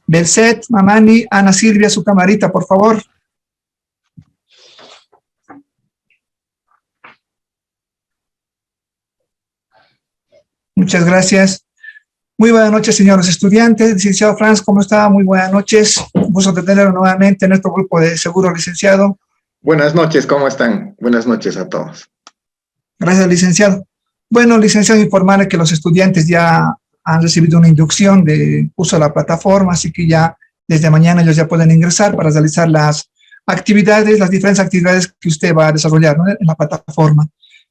Belset, Mamani, Ana Silvia, su camarita, por favor. Muchas gracias. Muy buenas noches, señores estudiantes. Licenciado Franz, ¿cómo está? Muy buenas noches. Un gusto de tenerlo nuevamente en nuestro grupo de seguro, licenciado. Buenas noches, ¿cómo están? Buenas noches a todos. Gracias, licenciado. Bueno, licenciado, informarle que los estudiantes ya han recibido una inducción de uso de la plataforma, así que ya desde mañana ellos ya pueden ingresar para realizar las actividades, las diferentes actividades que usted va a desarrollar, ¿no?, en la plataforma.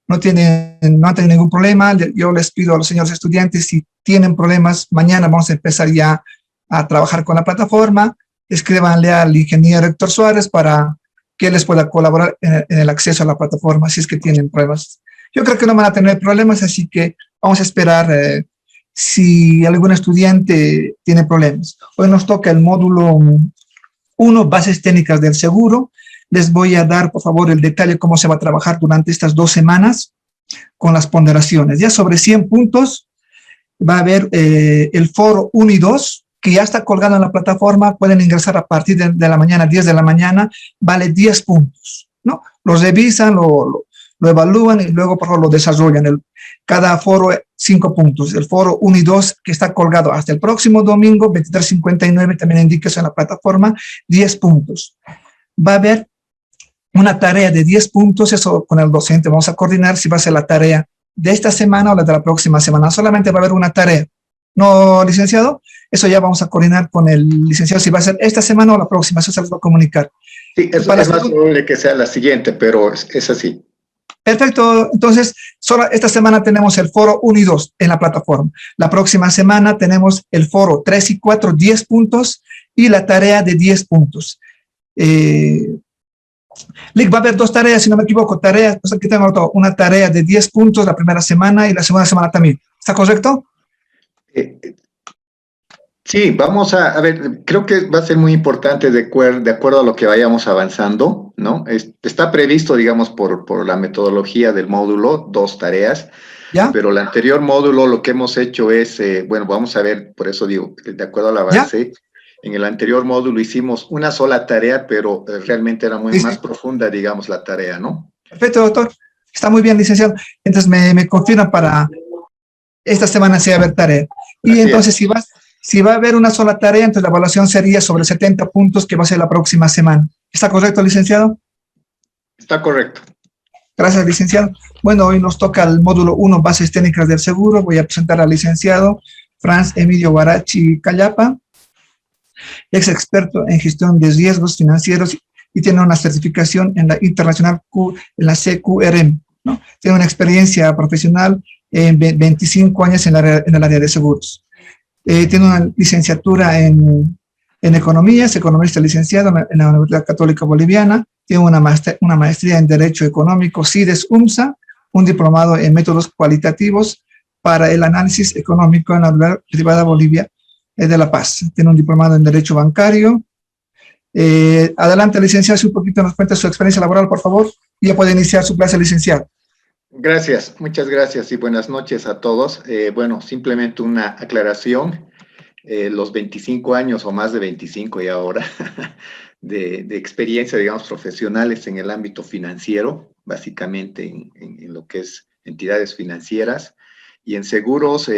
No han tenido ningún problema. Yo les pido a los señores estudiantes, si tienen problemas, mañana vamos a empezar ya a trabajar con la plataforma. Escríbanle al ingeniero Héctor Suárez para que les pueda colaborar en el acceso a la plataforma si es que tienen pruebas. Yo creo que no van a tener problemas, así que vamos a esperar si algún estudiante tiene problemas. Hoy nos toca el módulo 1, bases técnicas del seguro. Les voy a dar, por favor, el detalle de cómo se va a trabajar durante estas 2 semanas con las ponderaciones. Ya sobre 100 puntos va a haber el foro 1 y 2, que ya está colgado en la plataforma. Pueden ingresar a partir de la mañana, 10 de la mañana, vale 10 puntos, ¿no? Los revisan, lo evalúan y luego, por favor, lo desarrollan. Cada foro 5 puntos. El foro 1 y 2, que está colgado hasta el próximo domingo, 23:59, también indica eso en la plataforma, 10 puntos. Va a haber una tarea de 10 puntos, eso con el docente vamos a coordinar si va a ser la tarea de esta semana o la de la próxima semana. Solamente va a haber una tarea. ¿No, licenciado? Eso ya vamos a coordinar con el licenciado si va a ser esta semana o la próxima, eso se les va a comunicar. Sí, es más probable que sea la siguiente, pero es así. Perfecto, entonces solo esta semana tenemos el foro 1 y 2 en la plataforma. La próxima semana tenemos el foro 3 y 4, 10 puntos, y la tarea de 10 puntos. Lick, va a haber 2 tareas, si no me equivoco, tareas, pues aquí tengo una tarea de 10 puntos la primera semana y la segunda semana también. ¿Está correcto? Sí, vamos a ver, creo que va a ser muy importante de acuerdo a lo que vayamos avanzando, ¿no? Está previsto, digamos, por la metodología del módulo, 2 tareas, ¿ya? Pero el anterior módulo lo que hemos hecho es, bueno, vamos a ver, por eso digo, de acuerdo al avance, ¿ya? En el anterior módulo hicimos una sola tarea, pero realmente era más profunda, digamos, la tarea, ¿no? Perfecto, doctor. Está muy bien, licenciado. Entonces me confirma para esta semana si va a haber tarea. Y así entonces, si va a haber una sola tarea, entonces la evaluación sería sobre 70 puntos, que va a ser la próxima semana. ¿Está correcto, licenciado? Está correcto. Gracias, licenciado. Bueno, hoy nos toca el módulo 1, bases técnicas del seguro. Voy a presentar al licenciado Franz Emilio Guarachi Callapa, ex experto en gestión de riesgos financieros y tiene una certificación en la internacional en la CQRM, ¿no? Tiene una experiencia profesional en 25 años en el área de seguros. Tiene una licenciatura en economía, es economista licenciado en la Universidad Católica Boliviana, tiene una maestría en Derecho Económico, CIDES-UMSA, un diplomado en métodos cualitativos para el análisis económico en la Universidad Privada Bolivia de La Paz. Tiene un diplomado en Derecho Bancario. Adelante, licenciado, si un poquito nos cuenta su experiencia laboral, por favor, y ya puede iniciar su clase, licenciado. Gracias, muchas gracias y buenas noches a todos. Bueno, simplemente una aclaración. Los 25 años o más de 25 y ahora de experiencia, digamos, profesionales en el ámbito financiero, básicamente en lo que es entidades financieras, y en seguros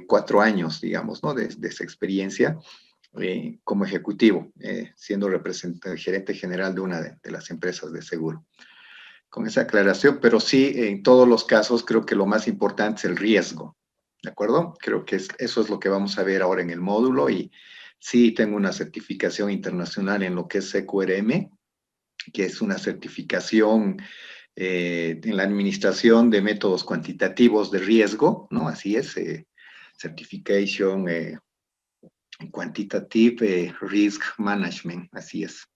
4 años, digamos, ¿no? De esa experiencia como ejecutivo, siendo gerente general de una de las empresas de seguro. Con esa aclaración, pero sí, en todos los casos, creo que lo más importante es el riesgo, ¿de acuerdo? Creo que eso es lo que vamos a ver ahora en el módulo, y sí tengo una certificación internacional en lo que es CQRM, que es una certificación en la administración de métodos cuantitativos de riesgo, ¿no? Así es, Certification Quantitative Risk Management, así es.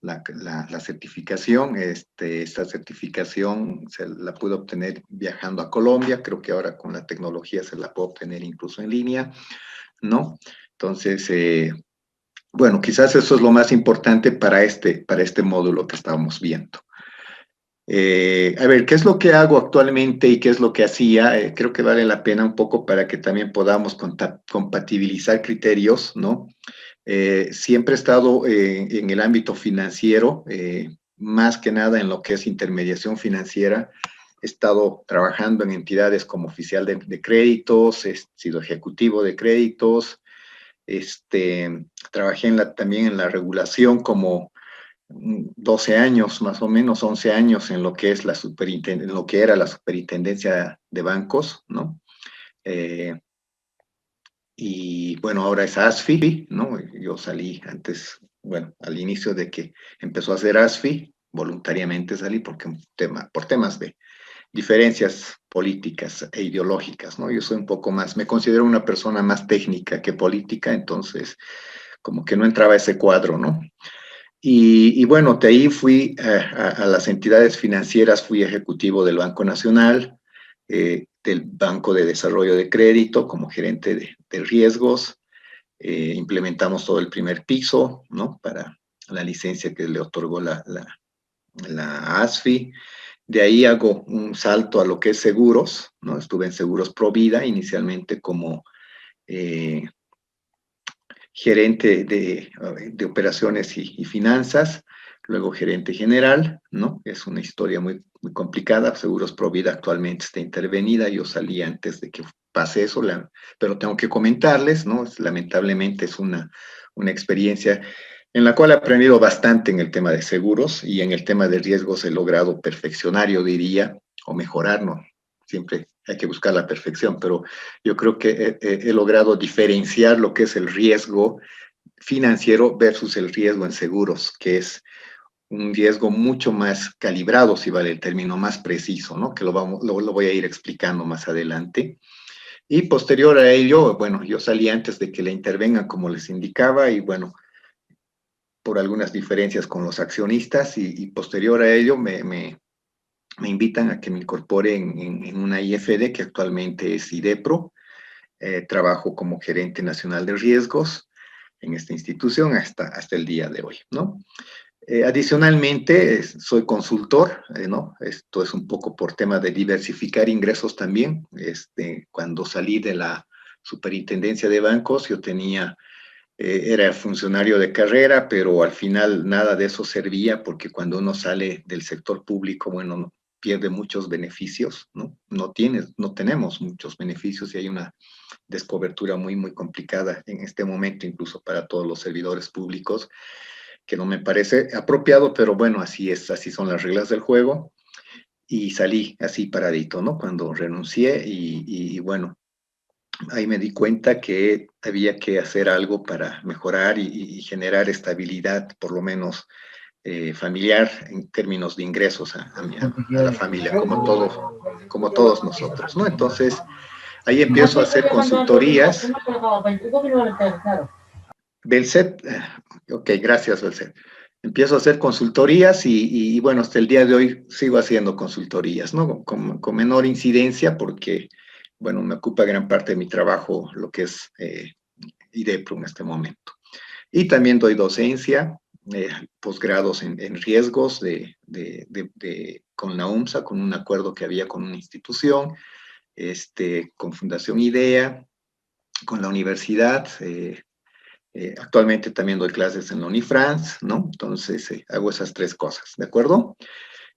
La certificación, esta certificación se la pude obtener viajando a Colombia, creo que ahora con la tecnología se la puede obtener incluso en línea, ¿no? Entonces, bueno, quizás eso es lo más importante para este módulo que estamos viendo. A ver, ¿qué es lo que hago actualmente y qué es lo que hacía? Creo que vale la pena un poco para que también podamos compatibilizar criterios, ¿no? Siempre he estado en el ámbito financiero, más que nada en lo que es intermediación financiera. He estado trabajando en entidades como oficial de créditos, he sido ejecutivo de créditos, trabajé también en la regulación como 12 años, más o menos 11 años en lo que es en lo que era la superintendencia de bancos, ¿no? Y bueno, ahora es ASFI, ¿no? Yo salí antes, bueno, al inicio de que empezó a ser ASFI, voluntariamente salí porque por temas de diferencias políticas e ideológicas, ¿no? Yo soy un poco más, me considero una persona más técnica que política, entonces como que no entraba ese cuadro, ¿no? Y bueno, de ahí fui a las entidades financieras, fui ejecutivo del Banco Nacional, del Banco de Desarrollo de Crédito como gerente de riesgos. Implementamos todo el primer piso, ¿no? Para la licencia que le otorgó la ASFI. De ahí hago un salto a lo que es seguros, ¿no? Estuve en Seguros Provida, inicialmente como gerente de operaciones y finanzas, luego gerente general, ¿no? Es una historia muy, muy complicada. Seguros Provida actualmente está intervenida. Yo salí antes de que pase eso, pero tengo que comentarles, ¿no? Lamentablemente es una experiencia en la cual he aprendido bastante en el tema de seguros y en el tema de riesgos he logrado perfeccionar, yo diría, o mejorar, ¿no? Siempre hay que buscar la perfección, pero yo creo que he logrado diferenciar lo que es el riesgo financiero versus el riesgo en seguros, que es un riesgo mucho más calibrado, si vale el término, más preciso, ¿no? Que lo voy a ir explicando más adelante. Y posterior a ello, bueno, yo salí antes de que le intervengan como les indicaba y bueno, por algunas diferencias con los accionistas y posterior a ello me invitan a que me incorpore en una IFD que actualmente es IDEPRO. Trabajo como gerente nacional de riesgos en esta institución hasta el día de hoy, ¿no? Adicionalmente, soy consultor, ¿no? Esto es un poco por tema de diversificar ingresos también. Cuando salí de la superintendencia de bancos, yo era funcionario de carrera, pero al final nada de eso servía porque cuando uno sale del sector público, bueno, pierde muchos beneficios, ¿no? No tenemos muchos beneficios y hay una descobertura muy, muy complicada en este momento, incluso para todos los servidores públicos, que no me parece apropiado, pero bueno, así es, así son las reglas del juego. Y salí así paradito, ¿no? Cuando renuncié y bueno, ahí me di cuenta que había que hacer algo para mejorar y generar estabilidad, por lo menos familiar, en términos de ingresos a la familia, como todos nosotros, ¿no? Entonces, ahí empiezo a hacer consultorías. Belset, ok, gracias, Belset. Empiezo a hacer consultorías y bueno, hasta el día de hoy sigo haciendo consultorías, ¿no? Con menor incidencia porque, bueno, me ocupa gran parte de mi trabajo lo que es IDEPRO en este momento. Y también doy docencia, posgrados en riesgos con la UMSA, con un acuerdo que había con una institución, con Fundación IDEA, con la universidad. Actualmente también doy clases en la Unifrance, ¿no? Entonces hago esas tres cosas, ¿de acuerdo?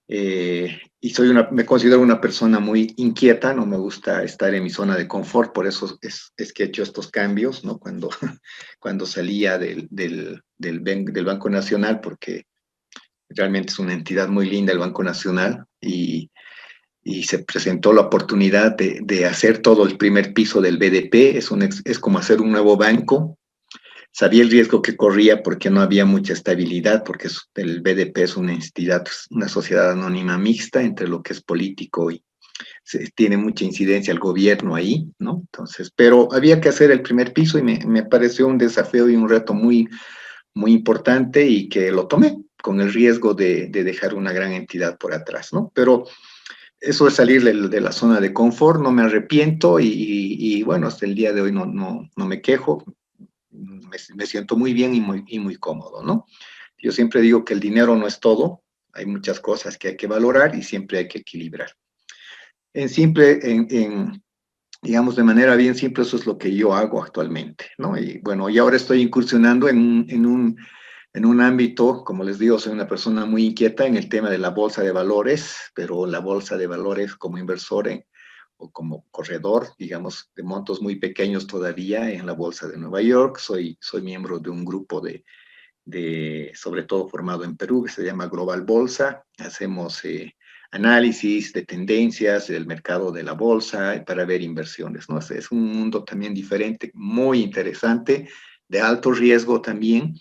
Y me considero una persona muy inquieta, no me gusta estar en mi zona de confort, por eso es que he hecho estos cambios, ¿no? Cuando salía del Banco Nacional, porque realmente es una entidad muy linda el Banco Nacional, y se presentó la oportunidad de hacer todo el primer piso del BDP, es como hacer un nuevo banco. Sabía el riesgo que corría porque no había mucha estabilidad, porque el BDP es una entidad, una sociedad anónima mixta entre lo que es político y tiene mucha incidencia el gobierno ahí, ¿no? Entonces, pero había que hacer el primer piso y me pareció un desafío y un reto muy, muy importante y que lo tomé con el riesgo de dejar una gran entidad por atrás, ¿no? Pero eso es salir de la zona de confort, no me arrepiento y bueno, hasta el día de hoy no me quejo, me siento muy bien y muy cómodo, ¿no? Yo siempre digo que el dinero no es todo, hay muchas cosas que hay que valorar y siempre hay que equilibrar. digamos, de manera bien simple, eso es lo que yo hago actualmente, ¿no? Y bueno, y ahora estoy incursionando en un ámbito, como les digo, soy una persona muy inquieta en el tema de la bolsa de valores, pero la bolsa de valores como inversor o como corredor, digamos, de montos muy pequeños todavía en la bolsa de Nueva York. Soy miembro de un grupo sobre todo formado en Perú, que se llama Global Bolsa. Hacemos análisis de tendencias del mercado de la bolsa para ver inversiones, ¿no? Es un mundo también diferente, muy interesante, de alto riesgo también,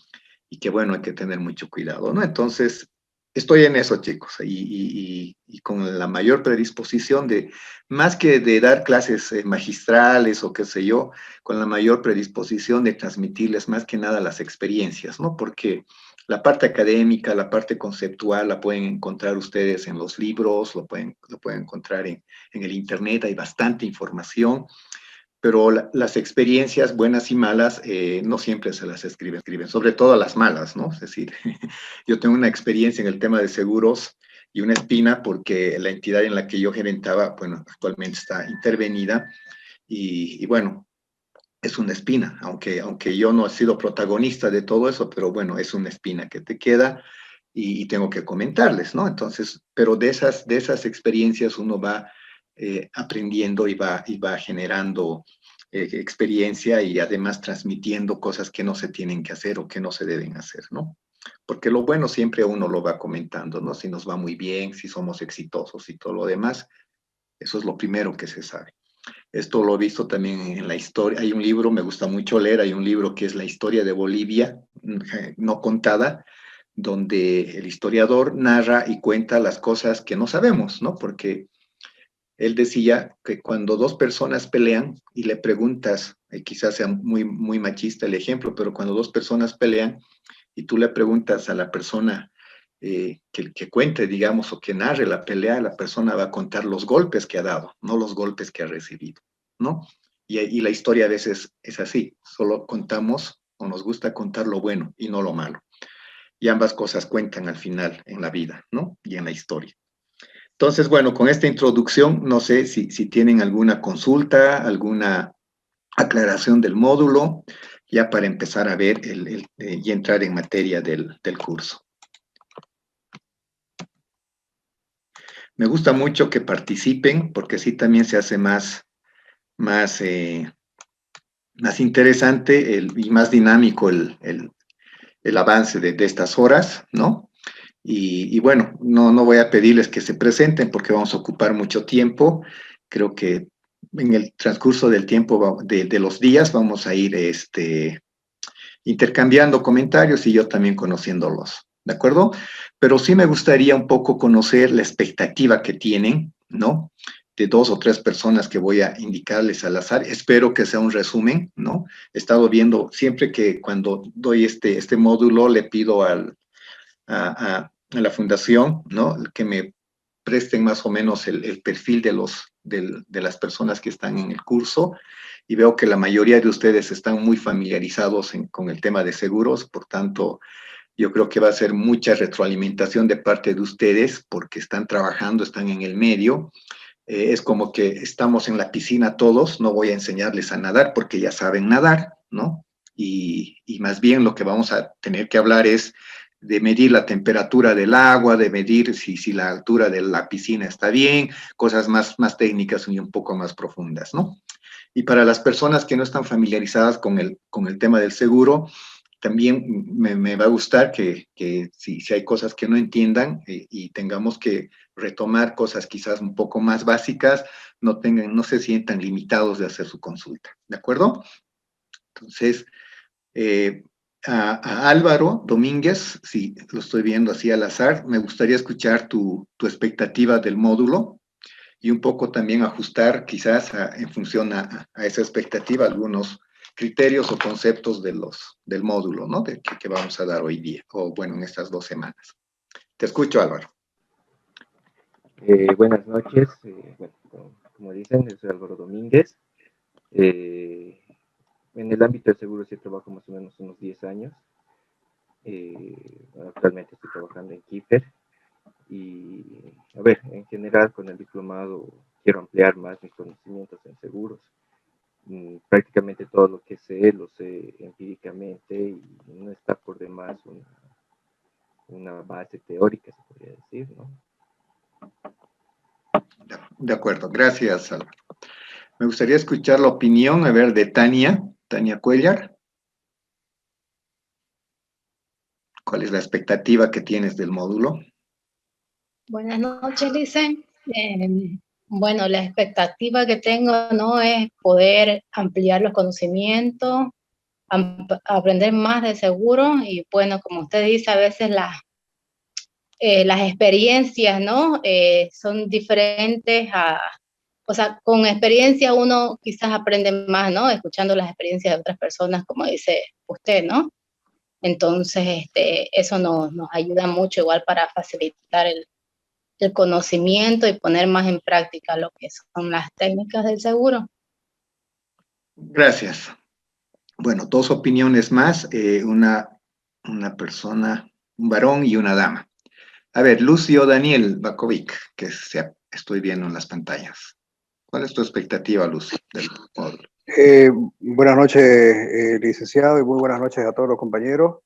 y que bueno, hay que tener mucho cuidado, ¿no? Entonces, estoy en eso, chicos, y con la mayor predisposición de, más que de dar clases magistrales o qué sé yo, con la mayor predisposición de transmitirles más que nada las experiencias, ¿no? Porque la parte académica, la parte conceptual la pueden encontrar ustedes en los libros, lo pueden encontrar en el internet, hay bastante información, pero las experiencias buenas y malas no siempre se las escriben, sobre todo las malas, ¿no? Es decir, yo tengo una experiencia en el tema de seguros y una espina porque la entidad en la que yo gerentaba, bueno, actualmente está intervenida y bueno, es una espina, aunque yo no he sido protagonista de todo eso, pero bueno, es una espina que te queda y tengo que comentarles, ¿no? Entonces, pero de esas experiencias uno va aprendiendo y va generando experiencia y además transmitiendo cosas que no se tienen que hacer o que no se deben hacer, ¿no? Porque lo bueno siempre uno lo va comentando, ¿no? Si nos va muy bien, si somos exitosos y todo lo demás, eso es lo primero que se sabe. Esto lo he visto también en la historia. Hay un libro, me gusta mucho leer, hay un libro que es La historia de Bolivia, no contada, donde el historiador narra y cuenta las cosas que no sabemos, ¿no? Porque él decía que cuando dos personas pelean y le preguntas, quizás sea muy machista el ejemplo, pero cuando dos personas pelean y tú le preguntas a la persona que cuente, digamos, o que narre la pelea, la persona va a contar los golpes que ha dado, no los golpes que ha recibido, ¿no? Y la historia a veces es así, solo contamos o nos gusta contar lo bueno y no lo malo. Y ambas cosas cuentan al final en la vida, ¿no? Y en la historia. Entonces, bueno, con esta introducción, no sé si tienen alguna consulta, alguna aclaración del módulo, ya para empezar a ver y entrar en materia del curso. Me gusta mucho que participen porque así también se hace más, más interesante y más dinámico el avance de estas horas, ¿no? Y bueno, no voy a pedirles que se presenten porque vamos a ocupar mucho tiempo. Creo que en el transcurso del tiempo de los días vamos a ir intercambiando comentarios y yo también conociéndolos, ¿de acuerdo? Pero sí me gustaría un poco conocer la expectativa que tienen, ¿no? De dos o tres personas que voy a indicarles al azar. Espero que sea un resumen, ¿no? He estado viendo, siempre que cuando doy este módulo, le pido a la fundación, ¿no? Que me presten más o menos el perfil de las personas que están en el curso y veo que la mayoría de ustedes están muy familiarizados con el tema de seguros, por tanto, yo creo que va a ser mucha retroalimentación de parte de ustedes porque están trabajando, están en el medio. Es como que estamos en la piscina todos, no voy a enseñarles a nadar porque ya saben nadar, ¿no? Y más bien lo que vamos a tener que hablar es de medir la temperatura del agua, de medir si la altura de la piscina está bien, cosas más técnicas y un poco más profundas, ¿no? Y para las personas que no están familiarizadas con el tema del seguro, también me va a gustar que si hay cosas que no entiendan y tengamos que retomar cosas quizás un poco más básicas, no se sientan limitados de hacer su consulta, ¿de acuerdo? Entonces, eh, a Álvaro Domínguez, si lo estoy viendo así al azar, me gustaría escuchar tu expectativa del módulo y un poco también ajustar quizás en función a esa expectativa algunos criterios o conceptos del módulo, ¿no? Que vamos a dar hoy día, o bueno, en estas 2 semanas. Te escucho, Álvaro. Buenas noches, bueno, como dicen, yo soy Álvaro Domínguez. Eh, en el ámbito del seguro sí trabajo más o menos unos 10 años. Actualmente estoy trabajando en Kiefer y, a ver, en general con el diplomado quiero ampliar más mis conocimientos en seguros. prácticamente todo lo que sé, lo sé empíricamente y no está por demás una base teórica, se podría decir, ¿no? De acuerdo, gracias, Álvaro. Me gustaría escuchar la opinión, a ver, de Tania Cuellar. ¿Cuál es la expectativa que tienes del módulo? Buenas noches, Licen. Bueno, la expectativa que tengo, ¿no?, es poder ampliar los conocimientos, aprender más de seguro y, bueno, como usted dice, a veces las experiencias, ¿no?, son diferentes o sea, con experiencia uno quizás aprende más, ¿no?, escuchando las experiencias de otras personas, como dice usted, ¿no? Entonces, eso nos ayuda mucho igual para facilitar el conocimiento y poner más en práctica lo que son las técnicas del seguro. Gracias. Bueno, dos opiniones más, una persona, un varón y una dama. A ver, Lucio Daniel Bakovic, que estoy viendo en las pantallas. ¿Cuál es tu expectativa, Lucio, del módulo? Buenas noches, licenciado, y muy buenas noches a todos los compañeros.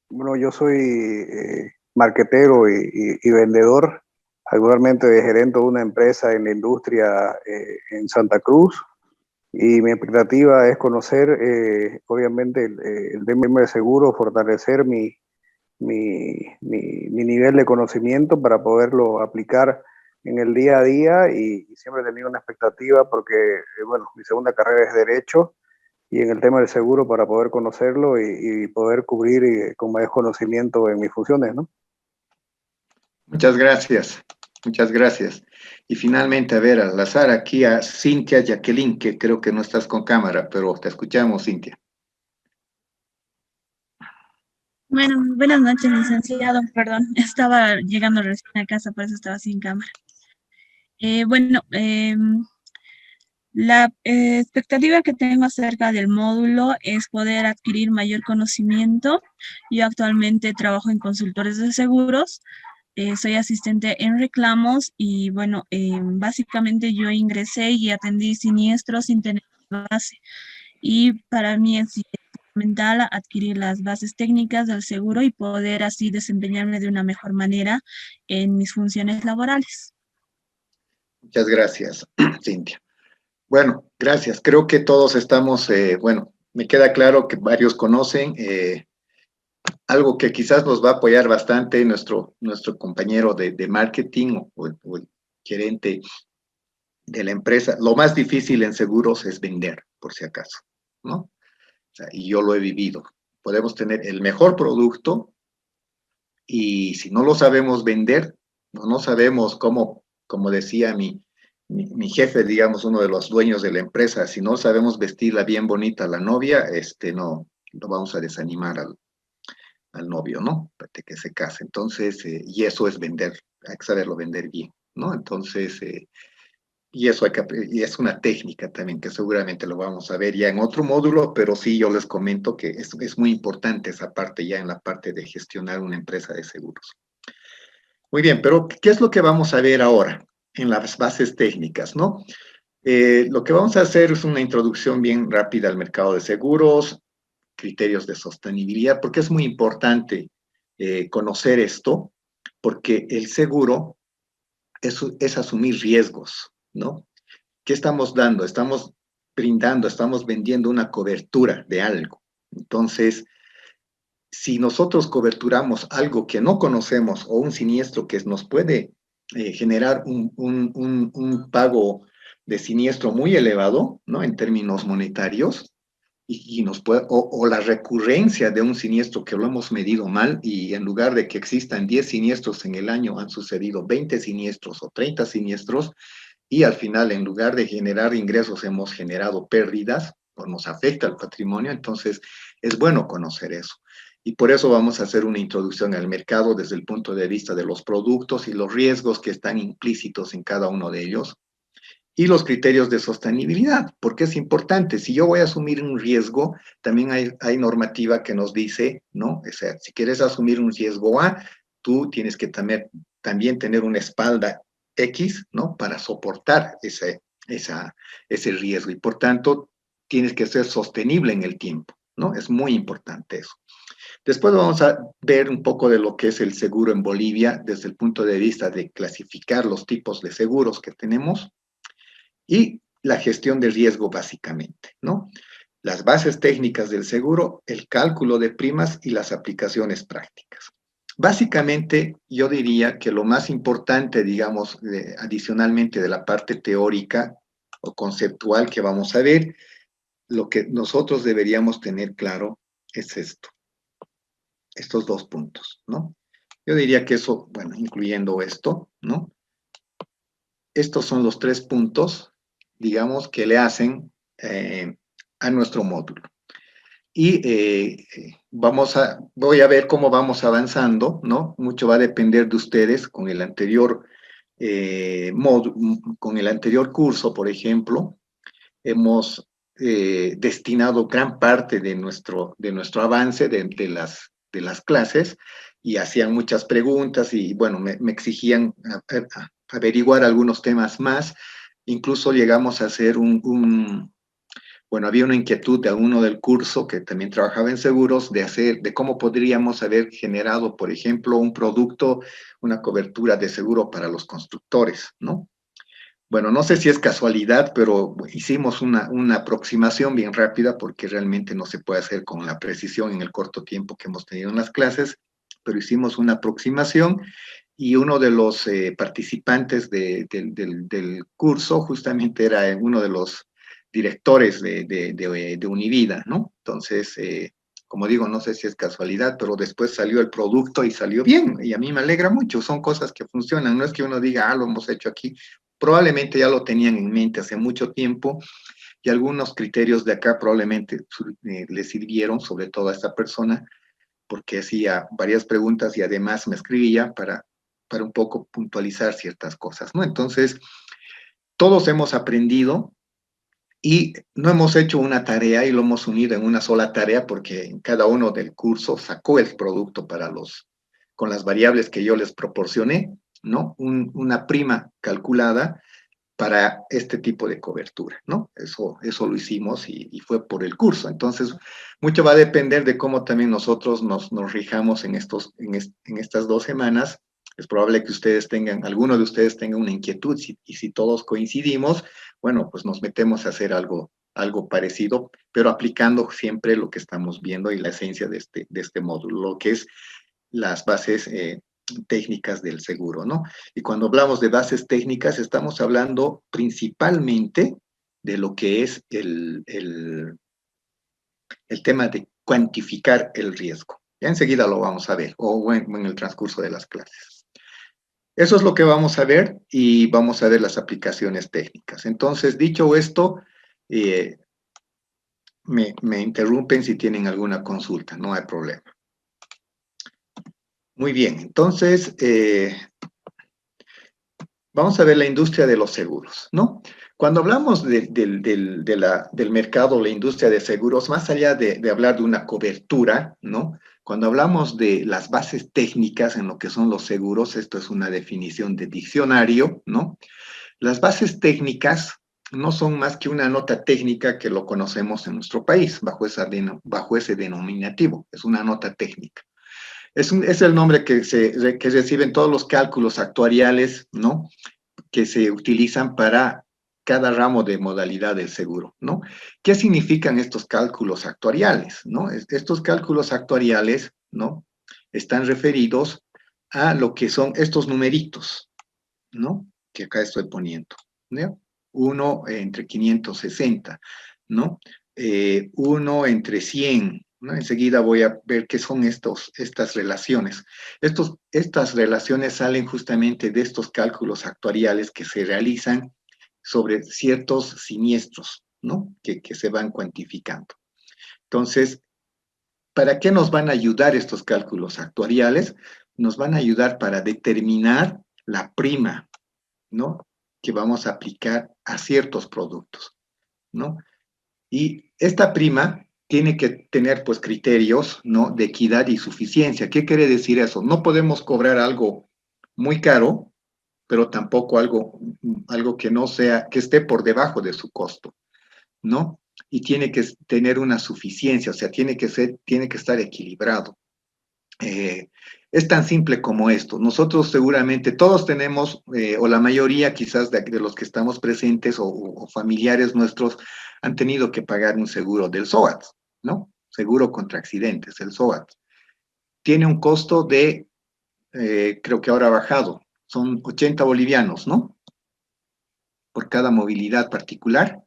Bueno, yo soy marquetero y vendedor, actualmente gerente de una empresa en la industria en Santa Cruz, y mi expectativa es conocer, obviamente, el tema de seguro, fortalecer mi nivel de conocimiento para poderlo aplicar en el día a día, y siempre he tenido una expectativa porque, bueno, mi segunda carrera es Derecho, y en el tema del seguro para poder conocerlo y poder cubrir con mayor conocimiento en mis funciones, ¿no? Muchas gracias, muchas gracias. Y finalmente, a ver, al azar aquí a Cintia Jacqueline, que creo que no estás con cámara, pero te escuchamos, Cintia. Bueno, buenas noches, licenciado. Perdón, estaba llegando recién a casa, por eso estaba sin cámara. La expectativa que tengo acerca del módulo es poder adquirir mayor conocimiento. Yo actualmente trabajo en consultores de seguros, soy asistente en reclamos y, bueno, básicamente yo ingresé y atendí siniestros sin tener base. Y para mí es fundamental adquirir las bases técnicas del seguro y poder así desempeñarme de una mejor manera en mis funciones laborales. Muchas gracias, Cintia. Bueno, gracias. Creo que todos estamos, bueno, me queda claro que varios conocen algo que quizás nos va a apoyar bastante nuestro compañero de marketing o el gerente de la empresa. Lo más difícil en seguros es vender, por si acaso, ¿no? O sea, y yo lo he vivido. Podemos tener el mejor producto y si no lo sabemos vender, no sabemos cómo, como decía mi jefe, digamos, uno de los dueños de la empresa, si no sabemos vestirla bien bonita a la novia, no, lo vamos a desanimar al novio, ¿no? Para que se case. Entonces, y eso es vender, hay que saberlo vender bien, ¿no? Entonces, y eso y es una técnica también que seguramente lo vamos a ver ya en otro módulo, pero sí yo les comento que es muy importante esa parte ya en la parte de gestionar una empresa de seguros. Muy bien, pero ¿qué es lo que vamos a ver ahora en las bases técnicas, no? Lo que vamos a hacer es una introducción bien rápida al mercado de seguros, criterios de sostenibilidad, porque es muy importante conocer esto, porque el seguro es asumir riesgos, ¿no? ¿Qué estamos dando? Estamos brindando, estamos vendiendo una cobertura de algo. Entonces, si nosotros coberturamos algo que no conocemos o un siniestro que nos puede generar un pago de siniestro muy elevado, ¿no? En términos monetarios, y nos puede, o la recurrencia de un siniestro que lo hemos medido mal y en lugar de que existan 10 siniestros en el año han sucedido 20 siniestros o 30 siniestros y al final en lugar de generar ingresos hemos generado pérdidas o nos afecta el patrimonio, entonces es bueno conocer eso. Y por eso vamos a hacer una introducción al mercado desde el punto de vista de los productos y los riesgos que están implícitos en cada uno de ellos y los criterios de sostenibilidad, porque es importante. Si yo voy a asumir un riesgo, también hay normativa que nos dice, ¿no? O sea, si quieres asumir un riesgo A, tú tienes que también tener una espalda X, ¿no? Para soportar ese riesgo y por tanto tienes que ser sostenible en el tiempo, ¿no? Es muy importante eso. Después vamos a ver un poco de lo que es el seguro en Bolivia desde el punto de vista de clasificar los tipos de seguros que tenemos y la gestión de riesgo básicamente, ¿no? Las bases técnicas del seguro, el cálculo de primas y las aplicaciones prácticas. Básicamente, yo diría que lo más importante, digamos, adicionalmente de la parte teórica o conceptual que vamos a ver, lo que nosotros deberíamos tener claro es esto, estos dos puntos, ¿no? Yo diría que eso, bueno, incluyendo esto, ¿no? Estos son los 3 puntos, digamos, que le hacen a nuestro módulo. Y voy a ver cómo vamos avanzando, ¿no? Mucho va a depender de ustedes con el anterior con el anterior curso, por ejemplo, hemos destinado gran parte de nuestro avance de las clases y hacían muchas preguntas y, bueno, me exigían averiguar algunos temas más. Incluso llegamos a hacer bueno, había una inquietud de uno del curso que también trabajaba en seguros de cómo podríamos haber generado, por ejemplo, un producto, una cobertura de seguro para los constructores, ¿no? Bueno, no sé si es casualidad, pero hicimos una aproximación bien rápida porque realmente no se puede hacer con la precisión en el corto tiempo que hemos tenido en las clases, pero hicimos una aproximación y uno de los participantes del curso justamente era uno de los directores de Univida, ¿no? Entonces, como digo, no sé si es casualidad, pero después salió el producto y salió bien, y a mí me alegra mucho, son cosas que funcionan, no es que uno diga, lo hemos hecho aquí, probablemente ya lo tenían en mente hace mucho tiempo, y algunos criterios de acá probablemente le sirvieron, sobre todo a esta persona, porque hacía varias preguntas y además me escribía para un poco puntualizar ciertas cosas, ¿no? Entonces, todos hemos aprendido, y no hemos hecho una tarea y lo hemos unido en una sola tarea porque cada uno del curso sacó el producto con las variables que yo les proporcioné, ¿no? Una prima calculada para este tipo de cobertura, ¿no? Eso lo hicimos y fue por el curso. Entonces, mucho va a depender de cómo también nosotros nos rijamos en estas 2 semanas. Es probable que alguno de ustedes tenga una inquietud y si todos coincidimos, bueno, pues nos metemos a hacer algo parecido, pero aplicando siempre lo que estamos viendo y la esencia de este módulo, lo que es las bases técnicas del seguro, ¿no? Y cuando hablamos de bases técnicas, estamos hablando principalmente de lo que es el tema de cuantificar el riesgo. Ya enseguida lo vamos a ver, o en el transcurso de las clases. Eso es lo que vamos a ver y vamos a ver las aplicaciones técnicas. Entonces, dicho esto, me interrumpen si tienen alguna consulta, no hay problema. Muy bien, entonces, vamos a ver la industria de los seguros, ¿no? Cuando hablamos del mercado, la industria de seguros, más allá de hablar de una cobertura, ¿no? Cuando hablamos de las bases técnicas en lo que son los seguros, esto es una definición de diccionario, ¿no? Las bases técnicas no son más que una nota técnica que lo conocemos en nuestro país, bajo ese denominativo, es una nota técnica. Es el nombre que reciben todos los cálculos actuariales, ¿no? Que se utilizan para cada ramo de modalidad del seguro, ¿no? ¿Qué significan estos cálculos actuariales, no? Estos cálculos actuariales, ¿no? Están referidos a lo que son estos numeritos, ¿no? Que acá estoy poniendo, ¿no? 1 entre 560, ¿no? 1 entre 100, ¿no? Enseguida voy a ver qué son estas relaciones. Estas relaciones salen justamente de estos cálculos actuariales que se realizan sobre ciertos siniestros, ¿no? Que se van cuantificando. Entonces, ¿para qué nos van a ayudar estos cálculos actuariales? Nos van a ayudar para determinar la prima, ¿no? Que vamos a aplicar a ciertos productos, ¿no? Y esta prima tiene que tener, pues, criterios, ¿no? De equidad y suficiencia. ¿Qué quiere decir eso? No podemos cobrar algo muy caro, pero tampoco algo que no sea, que esté por debajo de su costo, ¿no? Y tiene que tener una suficiencia, o sea, tiene que estar equilibrado. Es tan simple como esto. Nosotros seguramente todos tenemos, o la mayoría quizás de los que estamos presentes o familiares nuestros han tenido que pagar un seguro del SOAT, ¿no? Seguro contra accidentes, el SOAT. Tiene un costo de, creo que ahora ha bajado, son 80 bolivianos, ¿no? Por cada movilidad particular.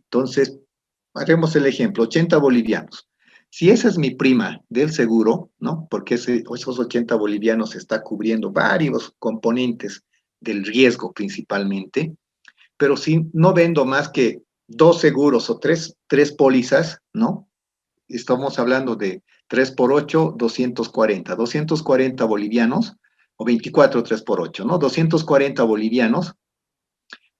Entonces, haremos el ejemplo, 80 bolivianos. Si esa es mi prima del seguro, ¿no? Porque esos 80 bolivianos está cubriendo varios componentes del riesgo principalmente, pero si no vendo más que 2 seguros o tres pólizas, ¿no? Estamos hablando de 3 por 8, 240 bolivianos, o 24 3 por 8, ¿no? 240 bolivianos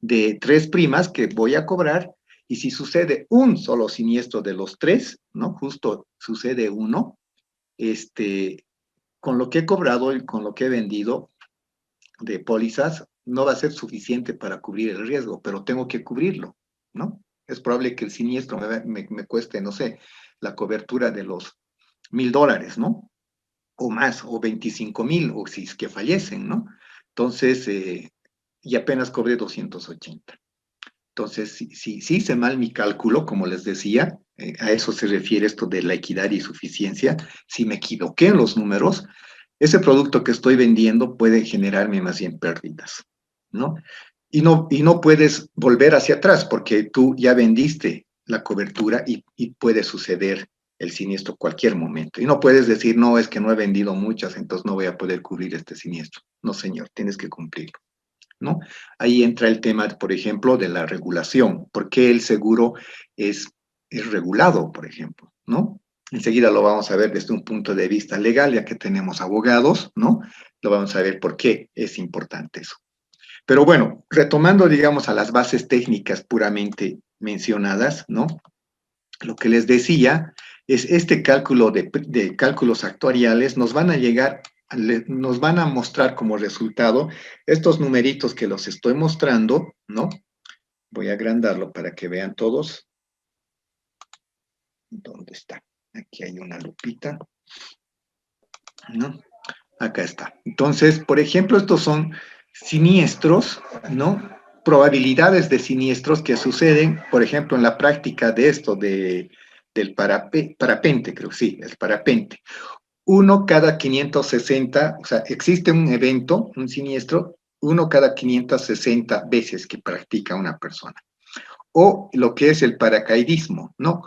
de 3 primas que voy a cobrar. Y si sucede un solo siniestro de los 3, ¿no? Justo sucede uno, con lo que he cobrado y con lo que he vendido de pólizas, no va a ser suficiente para cubrir el riesgo, pero tengo que cubrirlo, ¿no? Es probable que el siniestro me cueste, no sé, la cobertura de los $1,000, ¿no? O más, o 25,000, o si es que fallecen, ¿no? Entonces, y apenas cobré 280. Entonces, si hice mal mi cálculo, como les decía, a eso se refiere esto de la equidad y suficiencia. Si me equivoqué en los números, ese producto que estoy vendiendo puede generarme más bien pérdidas, ¿no? Y no puedes volver hacia atrás porque tú ya vendiste la cobertura y puede suceder el siniestro cualquier momento. Y no puedes decir, no, es que no he vendido muchas, entonces no voy a poder cubrir este siniestro. No, señor, tienes que cumplirlo, ¿no? Ahí entra el tema, por ejemplo, de la regulación. ¿Por qué el seguro es regulado, por ejemplo, ¿no? Enseguida lo vamos a ver desde un punto de vista legal, ya que tenemos abogados, ¿no? Lo vamos a ver por qué es importante eso. Pero bueno, retomando, digamos, a las bases técnicas puramente mencionadas, ¿no? Lo que les decía es este cálculo de cálculos actuariales nos van a mostrar como resultado estos numeritos que los estoy mostrando, ¿no? Voy a agrandarlo para que vean todos. ¿Dónde está? Aquí hay una lupita, ¿no? Acá está. Entonces, por ejemplo, estos son siniestros, ¿no? Probabilidades de siniestros que suceden, por ejemplo, en la práctica de esto del parapente, creo, sí, el parapente. 1 cada 560, o sea, existe un evento, un siniestro, 1 cada 560 veces que practica una persona. O lo que es el paracaidismo, ¿no?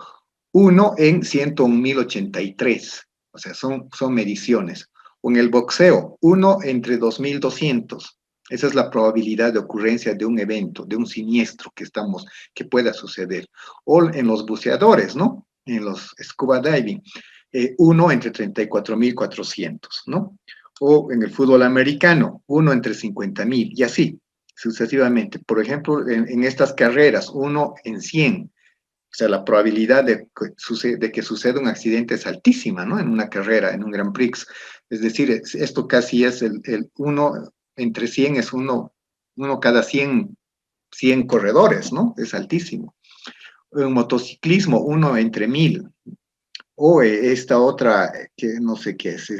1 en 101.083, o sea, son mediciones. O en el boxeo, 1 entre 2.200. Esa es la probabilidad de ocurrencia de un evento, de un siniestro que pueda suceder. O en los buceadores, ¿no? En los scuba diving, 1 entre 34.400, ¿no? O en el fútbol americano, 1 entre 50.000, y así, sucesivamente. Por ejemplo, en estas carreras, 1 en 100. O sea, la probabilidad de que suceda un accidente es altísima, ¿no? En una carrera, en un Grand Prix. Es decir, esto casi es el 1 entre 100, es 1 cada 100 corredores, ¿no? Es altísimo. En motociclismo, 1 entre 1,000. O esta otra, que no sé qué es,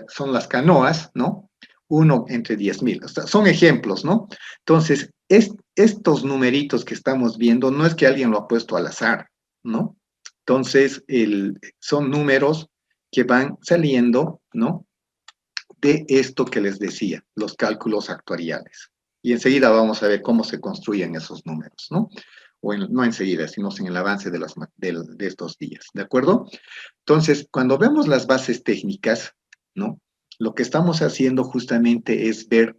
son las canoas, ¿no? 1 entre 10,000. O sea, son ejemplos, ¿no? Entonces, estos numeritos que estamos viendo no es que alguien lo ha puesto al azar, ¿no? Entonces, son números que van saliendo, ¿no? De esto que les decía, los cálculos actuariales. Y enseguida vamos a ver cómo se construyen esos números, ¿no? O no enseguida, sino en el avance de estos días, ¿de acuerdo? Entonces, cuando vemos las bases técnicas, ¿no? Lo que estamos haciendo justamente es ver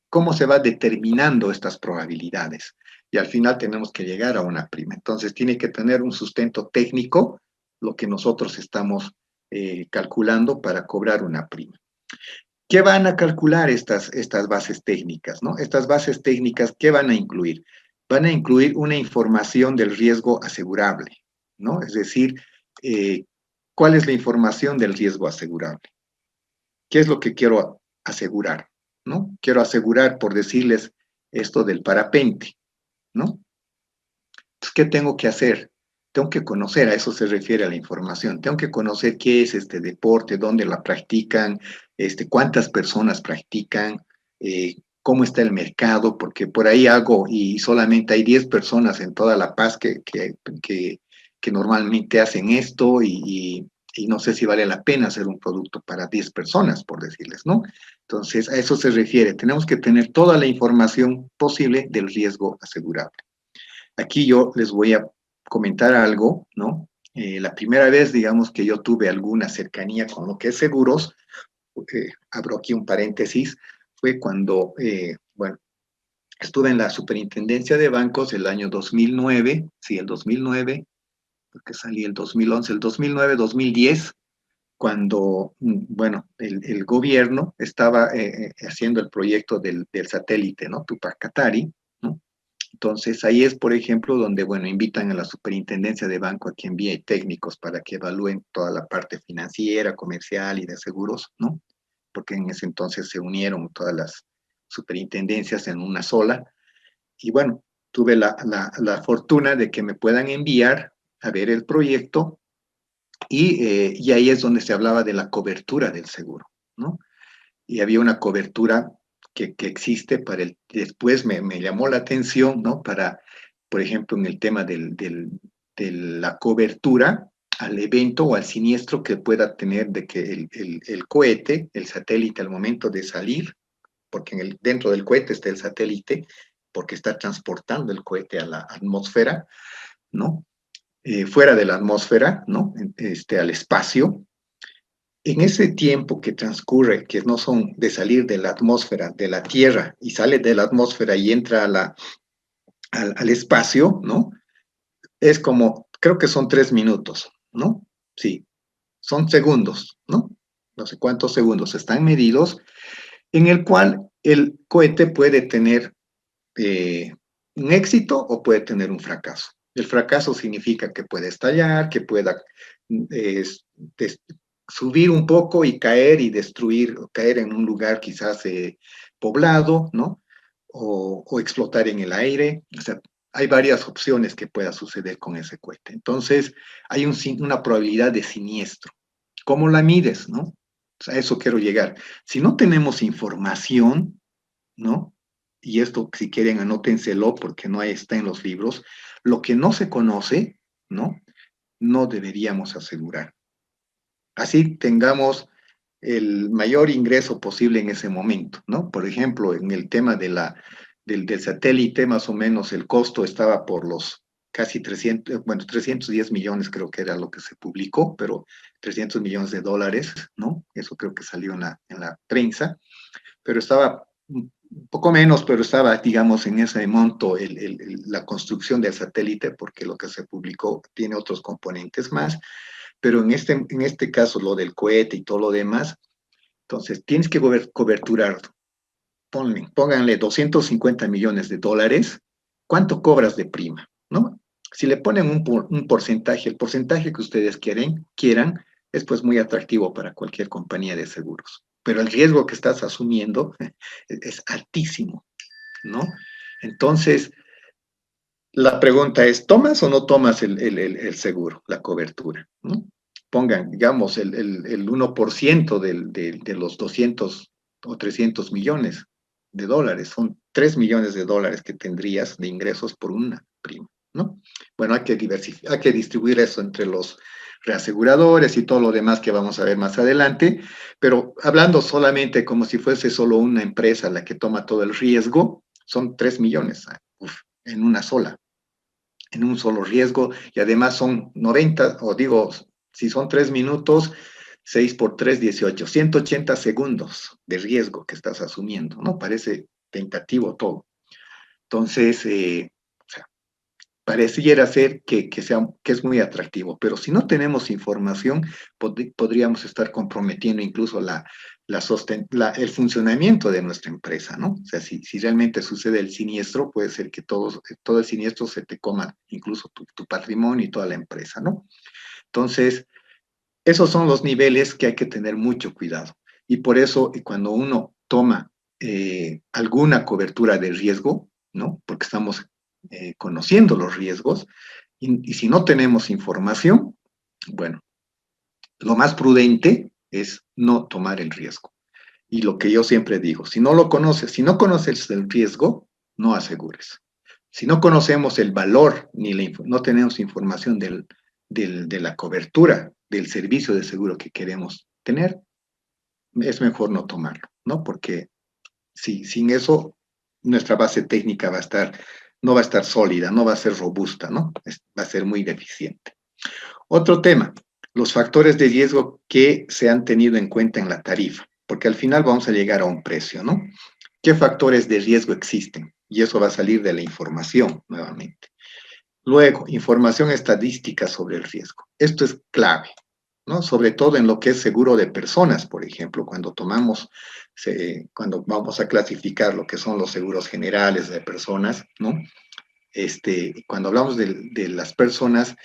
cómo se va determinando estas probabilidades. Y al final tenemos que llegar a una prima. Entonces, tiene que tener un sustento técnico, lo que nosotros estamos calculando para cobrar una prima. ¿Qué van a calcular estas bases técnicas, ¿no? Estas bases técnicas, ¿qué van a incluir? Van a incluir una información del riesgo asegurable, ¿no? Es decir, ¿cuál es la información del riesgo asegurable? ¿Qué es lo que quiero asegurar? ¿no? Quiero asegurar, por decirles, esto del parapente, ¿no? Entonces, ¿qué tengo que hacer? Tengo que conocer, a eso se refiere a la información, tengo que conocer qué es este deporte, dónde la practican, cuántas personas practican, cómo está el mercado, porque por ahí hago y solamente hay 10 personas en toda La Paz que normalmente hacen esto y no sé si vale la pena hacer un producto para 10 personas, por decirles, ¿no? Entonces, a eso se refiere. Tenemos que tener toda la información posible del riesgo asegurable. Aquí yo les voy a comentar algo, ¿no? La primera vez, digamos, que yo tuve alguna cercanía con lo que es seguros, abro aquí un paréntesis, fue cuando, bueno, estuve en la superintendencia de bancos el año 2009, sí, el 2009, porque salí el 2011, el 2009, 2010, cuando, bueno, el gobierno estaba haciendo el proyecto del satélite, ¿no? Tupac Katari, ¿no? Entonces, ahí es, por ejemplo, donde, bueno, invitan a la superintendencia de banco a que envíe técnicos para que evalúen toda la parte financiera, comercial y de seguros, ¿no? Porque en ese entonces se unieron todas las superintendencias en una sola. Y bueno, tuve la fortuna de que me puedan enviar a ver el proyecto y ahí es donde se hablaba de la cobertura del seguro, ¿no? Y había una cobertura que existe para el... Después me llamó la atención, ¿no? Para, por ejemplo, en el tema de la cobertura al evento o al siniestro que pueda tener de que el cohete, el satélite al momento de salir, porque dentro del cohete está el satélite, porque está transportando el cohete a la atmósfera, ¿no? Fuera de la atmósfera, ¿no? Al espacio. En ese tiempo que transcurre, que no son de salir de la atmósfera, de la Tierra, y sale de la atmósfera y entra al espacio, ¿no? Es como, creo que son 3 minutos, ¿no? Sí, son segundos, ¿no? No sé cuántos segundos están medidos, en el cual el cohete puede tener un éxito o puede tener un fracaso. El fracaso significa que puede estallar, que pueda subir un poco y caer y destruir, caer en un lugar quizás poblado, ¿no? O explotar en el aire. O sea, hay varias opciones que pueda suceder con ese cohete. Entonces, hay una probabilidad de siniestro. ¿Cómo la mides, no? O sea, a eso quiero llegar. Si no tenemos información, ¿no? Y esto, si quieren, anótenselo porque no está en los libros. Lo que no se conoce, ¿no? No deberíamos asegurar. Así tengamos el mayor ingreso posible en ese momento, ¿no? Por ejemplo, en el tema del satélite, más o menos el costo estaba por los casi 310 millones creo que era lo que se publicó, pero 300 millones de dólares, ¿no? Eso creo que salió en la prensa, pero estaba un poco menos, pero estaba, digamos, en ese monto la construcción del satélite, porque lo que se publicó tiene otros componentes más, pero en este caso, lo del cohete y todo lo demás, entonces tienes que coberturar, pónganle 250 millones de dólares, ¿cuánto cobras de prima? ¿No? Si le ponen un porcentaje, el porcentaje que ustedes quieran, es pues muy atractivo para cualquier compañía de seguros. Pero el riesgo que estás asumiendo es altísimo, ¿no? Entonces, la pregunta es, ¿tomas o no tomas el seguro, la cobertura? ¿No? Pongan, digamos, el 1% de los 200 o 300 millones de dólares. Son 3 millones de dólares que tendrías de ingresos por una prima, ¿no? Bueno, hay que distribuir eso entre los reaseguradores y todo lo demás que vamos a ver más adelante, pero hablando solamente como si fuese solo una empresa la que toma todo el riesgo, son 3 millones en una sola, en un solo riesgo, y además son 90, o digo, si son 3 minutos, 6 por 3, 18, 180 segundos de riesgo que estás asumiendo, ¿no? Parece tentativo todo. Entonces, o sea, pareciera ser que es muy atractivo, pero si no tenemos información, podríamos estar comprometiendo incluso el funcionamiento de nuestra empresa, ¿no? O sea, si realmente sucede el siniestro, puede ser que todo el siniestro se te coma, incluso tu patrimonio y toda la empresa, ¿no? Entonces, esos son los niveles que hay que tener mucho cuidado. Y por eso, cuando uno toma alguna cobertura de riesgo, ¿no? Porque estamos conociendo los riesgos, y si no tenemos información, bueno, lo más prudente es no tomar el riesgo. Y lo que yo siempre digo, si no lo conoces, si no conoces el riesgo, no asegures. Si no conocemos el valor, no tenemos información de la cobertura, del servicio de seguro que queremos tener, es mejor no tomarlo, ¿no? Porque sin eso, nuestra base técnica no va a estar sólida, no va a ser robusta, ¿no? Va a ser muy deficiente. Otro tema, los factores de riesgo que se han tenido en cuenta en la tarifa, porque al final vamos a llegar a un precio, ¿no? ¿Qué factores de riesgo existen? Y eso va a salir de la información, nuevamente. Luego, información estadística sobre el riesgo. Esto es clave, ¿no? Sobre todo en lo que es seguro de personas, por ejemplo, cuando vamos a clasificar lo que son los seguros generales de personas, ¿no? Cuando hablamos de las personas,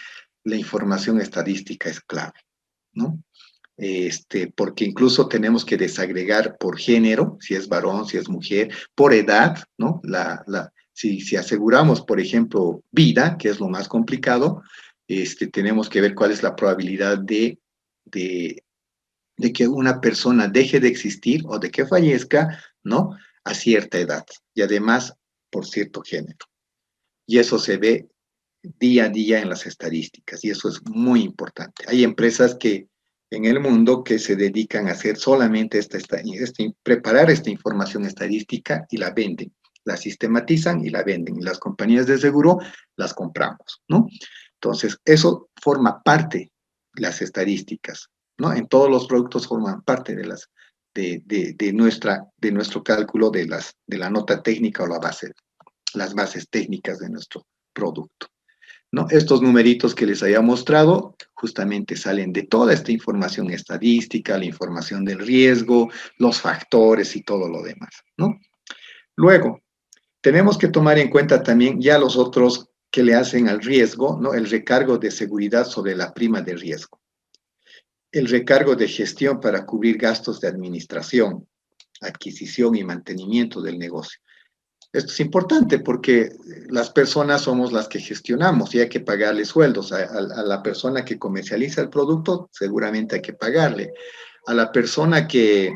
la información estadística es clave, ¿no? Porque incluso tenemos que desagregar por género, si es varón, si es mujer, por edad, ¿no? Si aseguramos, por ejemplo, vida, que es lo más complicado, tenemos que ver cuál es la probabilidad de que una persona deje de existir o de que fallezca, ¿no? A cierta edad, y además por cierto género. Y eso se ve día a día en las estadísticas, y eso es muy importante. Hay empresas en el mundo que se dedican a hacer solamente preparar esta información estadística y la venden, la sistematizan y la venden, y las compañías de seguro las compramos, ¿no? Entonces, eso forma parte de las estadísticas, ¿no? En todos los productos forman parte de nuestro cálculo de la nota técnica o las bases técnicas de nuestro producto, ¿no? Estos numeritos que les había mostrado justamente salen de toda esta información estadística, la información del riesgo, los factores y todo lo demás, ¿no? Luego, tenemos que tomar en cuenta también ya los otros que le hacen al riesgo, ¿no? El recargo de seguridad sobre la prima de riesgo, el recargo de gestión para cubrir gastos de administración, adquisición y mantenimiento del negocio. Esto es importante porque las personas somos las que gestionamos y hay que pagarle sueldos. A la persona que comercializa el producto, seguramente hay que pagarle. A la persona que...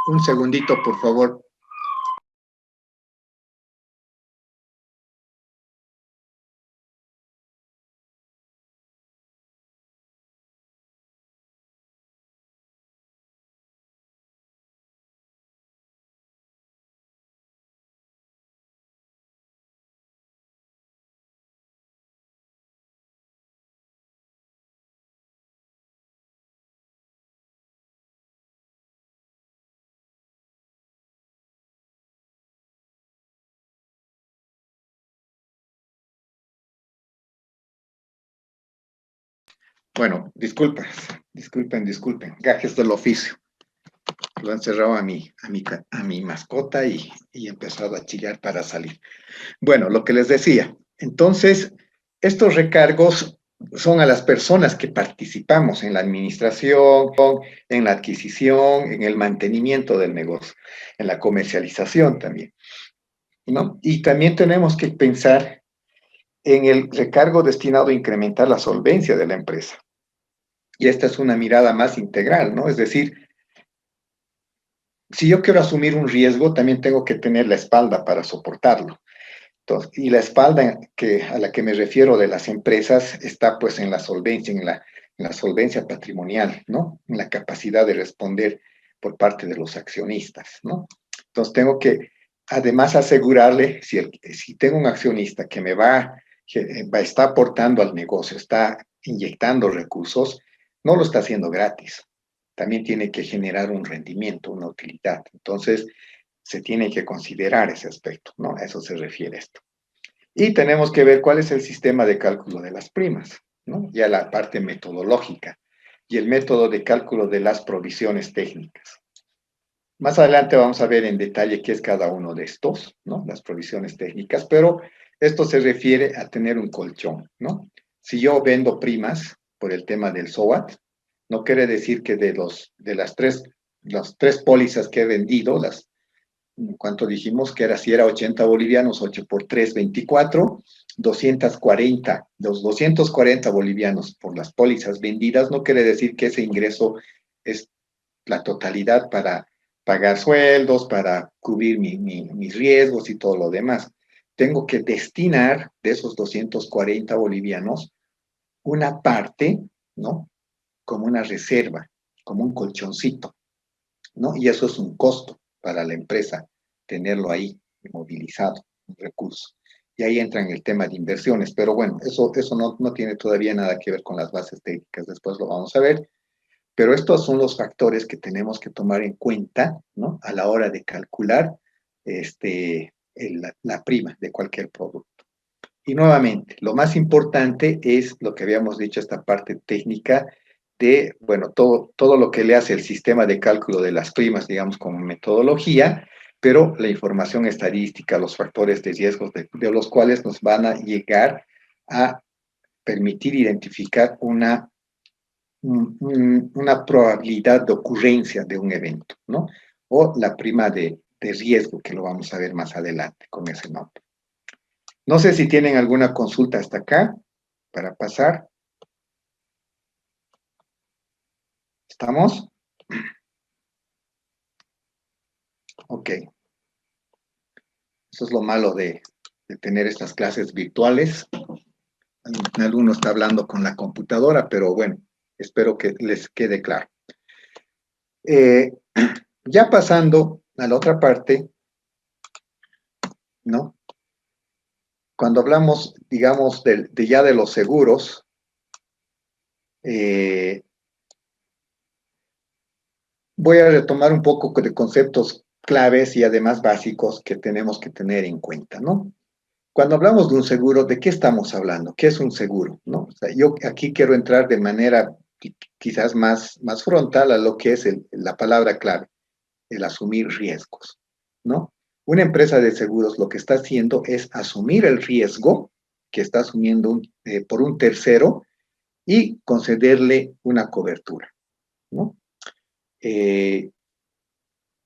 Un segundito, por favor. Bueno, disculpen. Gajes del oficio. Lo han encerrado a mi mascota y he empezado a chillar para salir. Bueno, lo que les decía. Entonces, estos recargos son a las personas que participamos en la administración, en la adquisición, en el mantenimiento del negocio, en la comercialización también, ¿no? Y también tenemos que pensar en el recargo destinado a incrementar la solvencia de la empresa. Y esta es una mirada más integral, ¿no? Es decir, si yo quiero asumir un riesgo, también tengo que tener la espalda para soportarlo. Entonces, y la espalda a la que me refiero de las empresas está pues en la solvencia, en la solvencia patrimonial, ¿no? En la capacidad de responder por parte de los accionistas, ¿no? Entonces tengo que además asegurarle, si tengo un accionista que está aportando al negocio, está inyectando recursos, no lo está haciendo gratis. También tiene que generar un rendimiento, una utilidad. Entonces, se tiene que considerar ese aspecto, ¿no? A eso se refiere esto. Y tenemos que ver cuál es el sistema de cálculo de las primas, ¿no? Ya la parte metodológica y el método de cálculo de las provisiones técnicas. Más adelante vamos a ver en detalle qué es cada uno de estos, ¿no? Las provisiones técnicas, pero esto se refiere a tener un colchón, ¿no? Si yo vendo primas por el tema del SOAT, no quiere decir que de las tres las 3 pólizas que he vendido, ¿cuánto dijimos que era? Si era 80 bolivianos, 8 por 3, 24, 240. Los 240 bolivianos por las pólizas vendidas no quiere decir que ese ingreso es la totalidad para pagar sueldos, para cubrir mis riesgos y todo lo demás. Tengo que destinar de esos 240 bolivianos una parte, ¿no? Como una reserva, como un colchoncito, ¿no? Y eso es un costo para la empresa, tenerlo ahí movilizado, un recurso. Y ahí entra en el tema de inversiones, pero bueno, eso no tiene todavía nada que ver con las bases técnicas, después lo vamos a ver. Pero estos son los factores que tenemos que tomar en cuenta, ¿no? A la hora de calcular la prima de cualquier producto. Y nuevamente, lo más importante es lo que habíamos dicho, esta parte técnica de, bueno, todo lo que le hace el sistema de cálculo de las primas, digamos, como metodología, pero la información estadística, los factores de riesgos de los cuales nos van a llegar a permitir identificar una probabilidad de ocurrencia de un evento, ¿no? O la prima de riesgo, que lo vamos a ver más adelante con ese nombre. No sé si tienen alguna consulta hasta acá para pasar. ¿Estamos? Ok. Eso es lo malo de tener estas clases virtuales. Alguno está hablando con la computadora, pero bueno, espero que les quede claro. Ya pasando a la otra parte, ¿no? Cuando hablamos, digamos, ya de los seguros, voy a retomar un poco de conceptos claves y además básicos que tenemos que tener en cuenta, ¿no? Cuando hablamos de un seguro, ¿de qué estamos hablando? ¿Qué es un seguro? ¿No? O sea, yo aquí quiero entrar de manera quizás más frontal a lo que es la palabra clave, el asumir riesgos, ¿no? Una empresa de seguros lo que está haciendo es asumir el riesgo que está asumiendo por un tercero y concederle una cobertura, ¿no?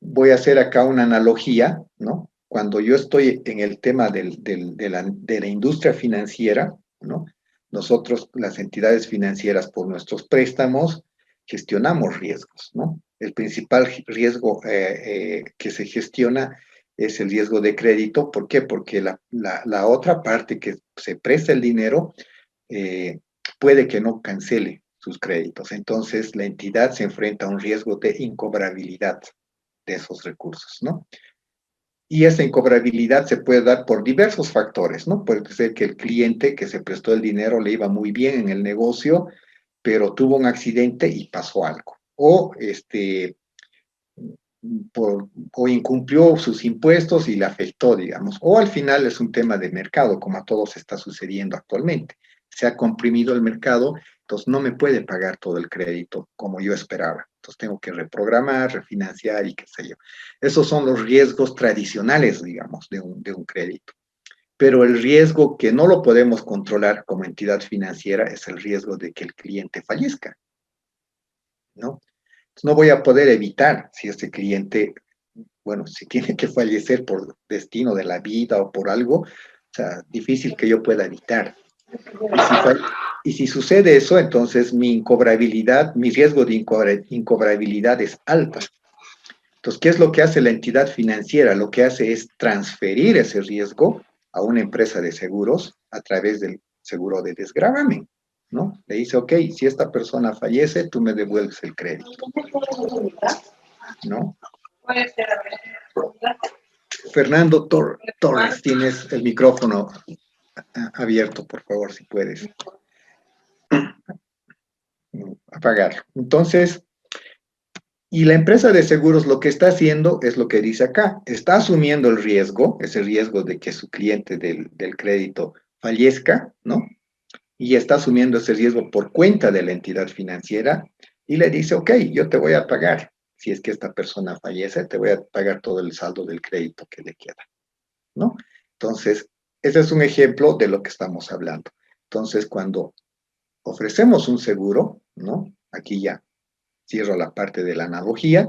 Voy a hacer acá una analogía, ¿no? Cuando yo estoy en el tema de la industria financiera, ¿no? Nosotros, las entidades financieras, por nuestros préstamos, gestionamos riesgos, ¿no? El principal riesgo que se gestiona es el riesgo de crédito. ¿Por qué? Porque la otra parte que se presta el dinero puede que no cancele sus créditos. Entonces, la entidad se enfrenta a un riesgo de incobrabilidad de esos recursos, ¿no? Y esa incobrabilidad se puede dar por diversos factores, ¿no? Puede ser que el cliente que se prestó el dinero le iba muy bien en el negocio, pero tuvo un accidente y pasó algo. O incumplió sus impuestos y le afectó, digamos. O al final es un tema de mercado, como a todos está sucediendo actualmente. Se ha comprimido el mercado, entonces no me puede pagar todo el crédito como yo esperaba. Entonces tengo que reprogramar, refinanciar y qué sé yo. Esos son los riesgos tradicionales, digamos, de un crédito. Pero el riesgo que no lo podemos controlar como entidad financiera es el riesgo de que el cliente fallezca, ¿no? Entonces no voy a poder evitar si este cliente, bueno, si tiene que fallecer por destino de la vida o por algo, o sea, difícil que yo pueda evitar. Y si sucede eso, entonces mi riesgo de incobrabilidad es alta. Entonces, ¿qué es lo que hace la entidad financiera? Lo que hace es transferir ese riesgo a una empresa de seguros a través del seguro de desgravamen, ¿no? Le dice, ok, si esta persona fallece, tú me devuelves el crédito, ¿no? Fernando Torres, tienes el micrófono abierto, por favor, si puedes apagarlo. Entonces, y la empresa de seguros lo que está haciendo es lo que dice acá, está asumiendo el riesgo, ese riesgo de que su cliente del crédito fallezca, ¿no? Y está asumiendo ese riesgo por cuenta de la entidad financiera y le dice, ok, yo te voy a pagar, si es que esta persona fallece, te voy a pagar todo el saldo del crédito que le queda, ¿no? Entonces, ese es un ejemplo de lo que estamos hablando. Entonces, cuando ofrecemos un seguro, ¿no? Aquí ya cierro la parte de la analogía.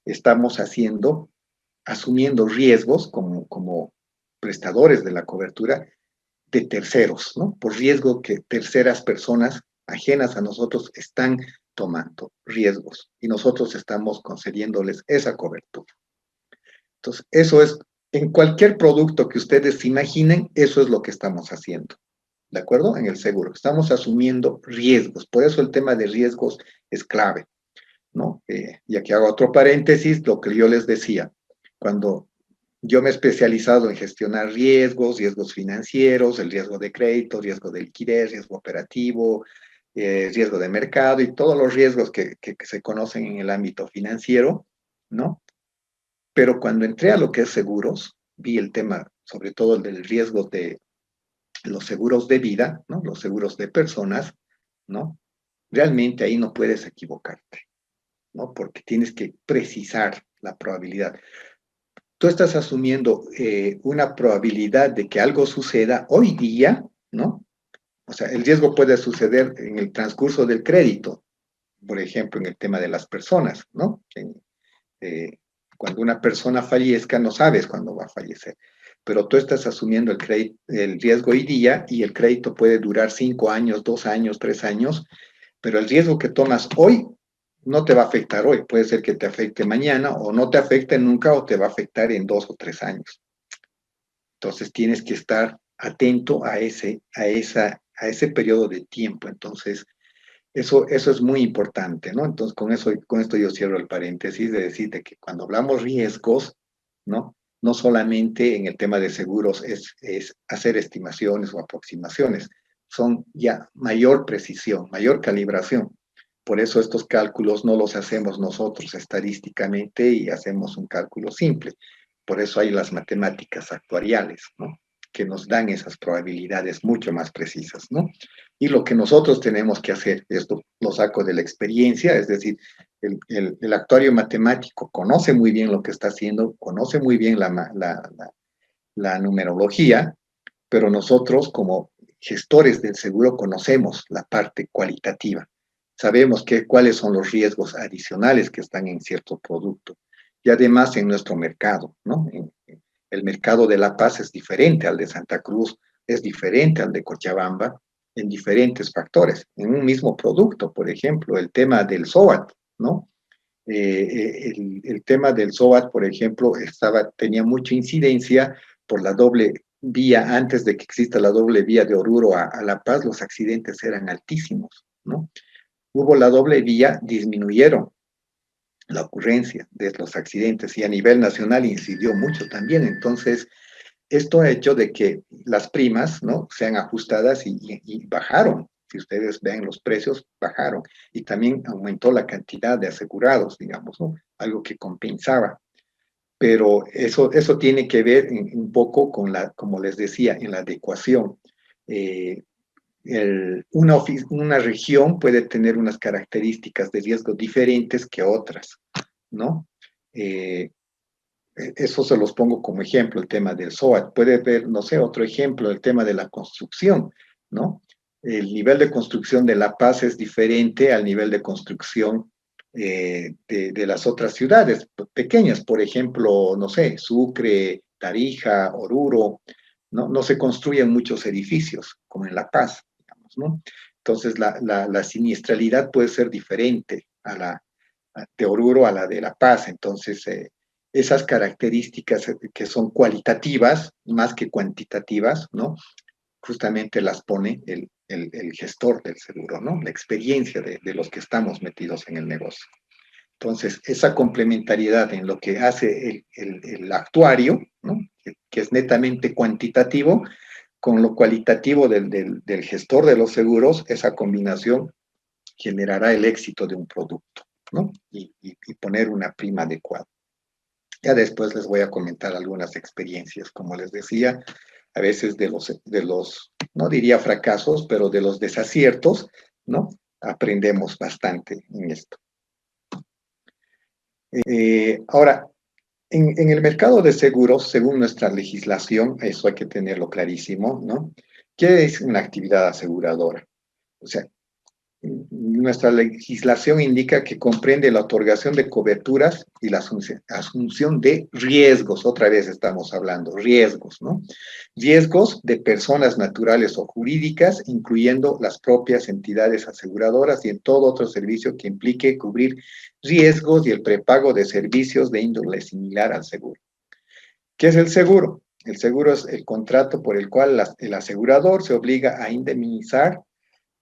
estamos asumiendo riesgos como prestadores de la cobertura de terceros, ¿no? Por riesgo que terceras personas ajenas a nosotros están tomando riesgos y nosotros estamos concediéndoles esa cobertura. Entonces, eso es, en cualquier producto que ustedes se imaginen, eso es lo que estamos haciendo, ¿de acuerdo? En el seguro, estamos asumiendo riesgos, por eso el tema de riesgos es clave, ¿no? Y aquí hago otro paréntesis, lo que yo les decía, cuando yo me he especializado en gestionar riesgos financieros, el riesgo de crédito, riesgo de liquidez, riesgo operativo, riesgo de mercado y todos los riesgos que se conocen en el ámbito financiero, ¿no? Pero cuando entré a lo que es seguros, vi el tema, sobre todo el del riesgo de los seguros de vida, ¿no? Los seguros de personas, ¿no? Realmente ahí no puedes equivocarte, ¿no? Porque tienes que precisar la probabilidad. Tú estás asumiendo una probabilidad de que algo suceda hoy día, ¿no? O sea, el riesgo puede suceder en el transcurso del crédito, por ejemplo, en el tema de las personas, ¿no? Cuando una persona fallezca, no sabes cuándo va a fallecer, pero tú estás asumiendo el riesgo hoy día y el crédito puede durar 5 años, 2 años, 3 años, pero el riesgo que tomas hoy no te va a afectar hoy, puede ser que te afecte mañana o no te afecte nunca o te va a afectar en 2 o 3 años. Entonces tienes que estar atento a ese periodo de tiempo. Entonces, eso es muy importante, ¿no? Entonces, con esto yo cierro el paréntesis de decirte que cuando hablamos riesgos, ¿no? No solamente en el tema de seguros es hacer estimaciones o aproximaciones, son ya mayor precisión, mayor calibración. Por eso estos cálculos no los hacemos nosotros estadísticamente y hacemos un cálculo simple. Por eso hay las matemáticas actuariales, ¿no? Que nos dan esas probabilidades mucho más precisas, ¿no? Y lo que nosotros tenemos que hacer, esto lo saco de la experiencia, es decir, el actuario matemático conoce muy bien lo que está haciendo, conoce muy bien la numerología, pero nosotros como gestores del seguro conocemos la parte cualitativa. Sabemos cuáles son los riesgos adicionales que están en cierto producto. Y además en nuestro mercado, ¿no? El mercado de La Paz es diferente al de Santa Cruz, es diferente al de Cochabamba, en diferentes factores. En un mismo producto, por ejemplo, el tema del SOAT, ¿no? El tema del SOAT, por ejemplo, tenía mucha incidencia por la doble vía. Antes de que exista la doble vía de Oruro a La Paz, los accidentes eran altísimos, ¿no? Hubo la doble vía, disminuyeron la ocurrencia de los accidentes y a nivel nacional incidió mucho también. Entonces, esto ha hecho de que las primas, ¿no? Sean ajustadas y bajaron. Si ustedes ven los precios, bajaron. Y también aumentó la cantidad de asegurados, digamos, ¿no? Algo que compensaba. Pero eso tiene que ver un poco con como les decía, en la adecuación. Una región puede tener unas características de riesgo diferentes que otras, ¿no? Eso se los pongo como ejemplo, el tema del SOAT. Puede ver, no sé, otro ejemplo, el tema de la construcción, ¿no? El nivel de construcción de La Paz es diferente al nivel de construcción de las otras ciudades pequeñas, por ejemplo, no sé, Sucre, Tarija, Oruro, no se construyen muchos edificios como en La Paz, digamos, ¿no? Entonces la siniestralidad puede ser diferente de Oruro a la de La Paz. Entonces, esas características que son cualitativas más que cuantitativas, ¿no? Justamente las pone el gestor del seguro, ¿no? La experiencia de los que estamos metidos en el negocio. Entonces, esa complementariedad en lo que hace el actuario, ¿no? Que es netamente cuantitativo, con lo cualitativo del gestor de los seguros, esa combinación generará el éxito de un producto, ¿no? Y poner una prima adecuada. Ya después les voy a comentar algunas experiencias, como les decía, a veces de los no diría fracasos, pero de los desaciertos, ¿no? Aprendemos bastante en esto. Ahora, en el mercado de seguros, según nuestra legislación, eso hay que tenerlo clarísimo, ¿no? ¿Qué es una actividad aseguradora? O sea, nuestra legislación indica que comprende la otorgación de coberturas y la asunción de riesgos. Otra vez estamos hablando, riesgos, ¿no? Riesgos de personas naturales o jurídicas, incluyendo las propias entidades aseguradoras y en todo otro servicio que implique cubrir riesgos y el prepago de servicios de índole similar al seguro. ¿Qué es el seguro? El seguro es el contrato por el cual el asegurador se obliga a indemnizar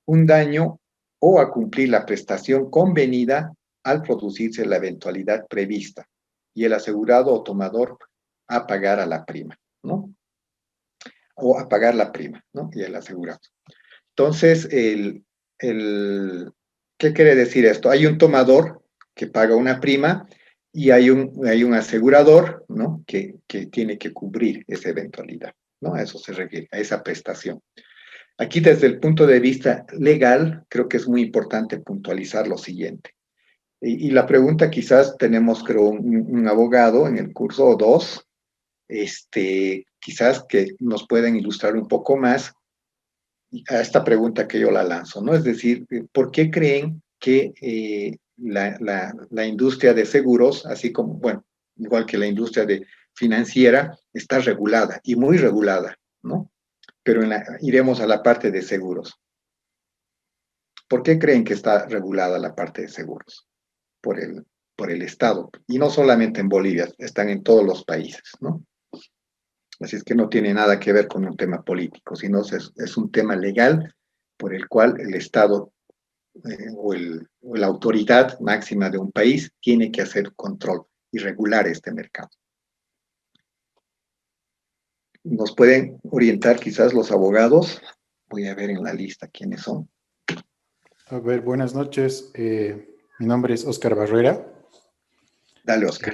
un daño o a cumplir la prestación convenida al producirse la eventualidad prevista y el asegurado o tomador a pagar a la prima, ¿no? O a pagar la prima, ¿no? Y el asegurado. Entonces, ¿qué quiere decir esto? Hay un tomador que paga una prima y hay un asegurador, ¿no? Que tiene que cubrir esa eventualidad, ¿no? A eso se refiere, a esa prestación. Aquí, desde el punto de vista legal, creo que es muy importante puntualizar lo siguiente. Y la pregunta, quizás tenemos, creo, un abogado en el curso o dos, quizás que nos pueden ilustrar un poco más a esta pregunta que yo la lanzo, ¿no? Es decir, ¿por qué creen que la industria de seguros, así como, bueno, igual que la industria financiera, está regulada y muy regulada, ¿no? Pero iremos a la parte de seguros. ¿Por qué creen que está regulada la parte de seguros? Por el Estado. Y no solamente en Bolivia, están en todos los países, ¿no? Así es que no tiene nada que ver con un tema político, sino es un tema legal por el cual el Estado o la autoridad máxima de un país tiene que hacer control y regular este mercado. ¿Nos pueden orientar quizás los abogados? Voy a ver en la lista quiénes son. A ver, buenas noches. Mi nombre es Oscar Barrera. Dale, Oscar.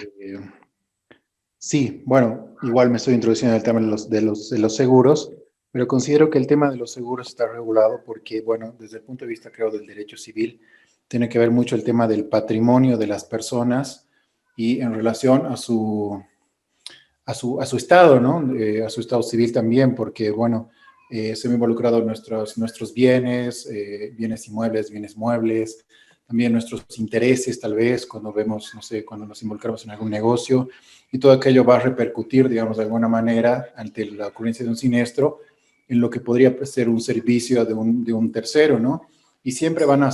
Sí, bueno, igual me estoy introduciendo en el tema de los seguros, pero considero que el tema de los seguros está regulado porque, bueno, desde el punto de vista, creo, del derecho civil, tiene que ver mucho el tema del patrimonio de las personas y en relación a su estado, ¿no? A su estado civil también, porque, bueno, se han involucrado nuestros bienes, bienes inmuebles, bienes muebles, también nuestros intereses, tal vez, cuando vemos, no sé, cuando nos involucramos en algún negocio, y todo aquello va a repercutir, digamos, de alguna manera, ante la ocurrencia de un siniestro, en lo que podría ser un servicio de un tercero, ¿no? Y siempre van a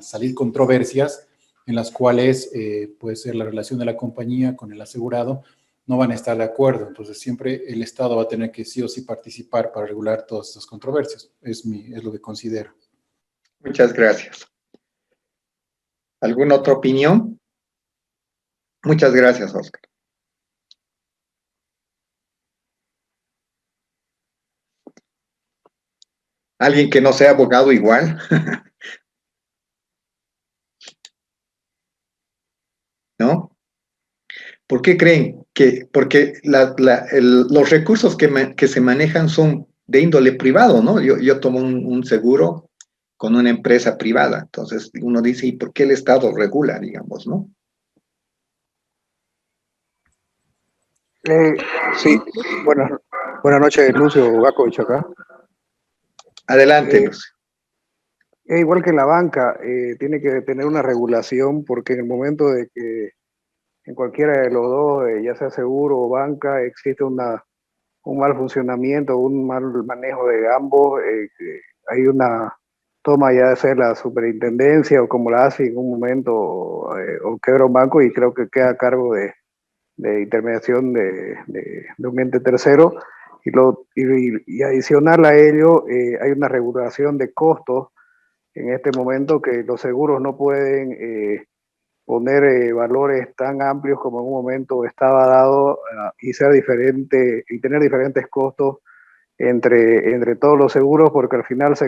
salir controversias en las cuales puede ser la relación de la compañía con el asegurado, no van a estar de acuerdo. Entonces, siempre el Estado va a tener que sí o sí participar para regular todas estas controversias. Es lo que considero. Muchas gracias. ¿Alguna otra opinión? Muchas gracias, Oscar. ¿Alguien que no sea abogado igual? ¿No? ¿Por qué creen que? Porque los recursos que se manejan son de índole privado, ¿no? Yo tomo un seguro con una empresa privada, entonces uno dice, ¿y por qué el Estado regula, digamos, no? Sí, buenas noches, Lucio Bakovich acá. Adelante, Lucio. Igual que en la banca, tiene que tener una regulación porque en el momento de que en cualquiera de los dos, ya sea seguro o banca, existe un mal funcionamiento, un mal manejo de ambos, hay una toma ya ser la superintendencia o como la hace en un momento o quebra un banco y creo que queda a cargo de intermediación de un ente tercero y adicional a ello hay una regulación de costos en este momento que los seguros no pueden poner valores tan amplios como en un momento estaba dado y ser diferente y tener diferentes costos entre todos los seguros, porque al final es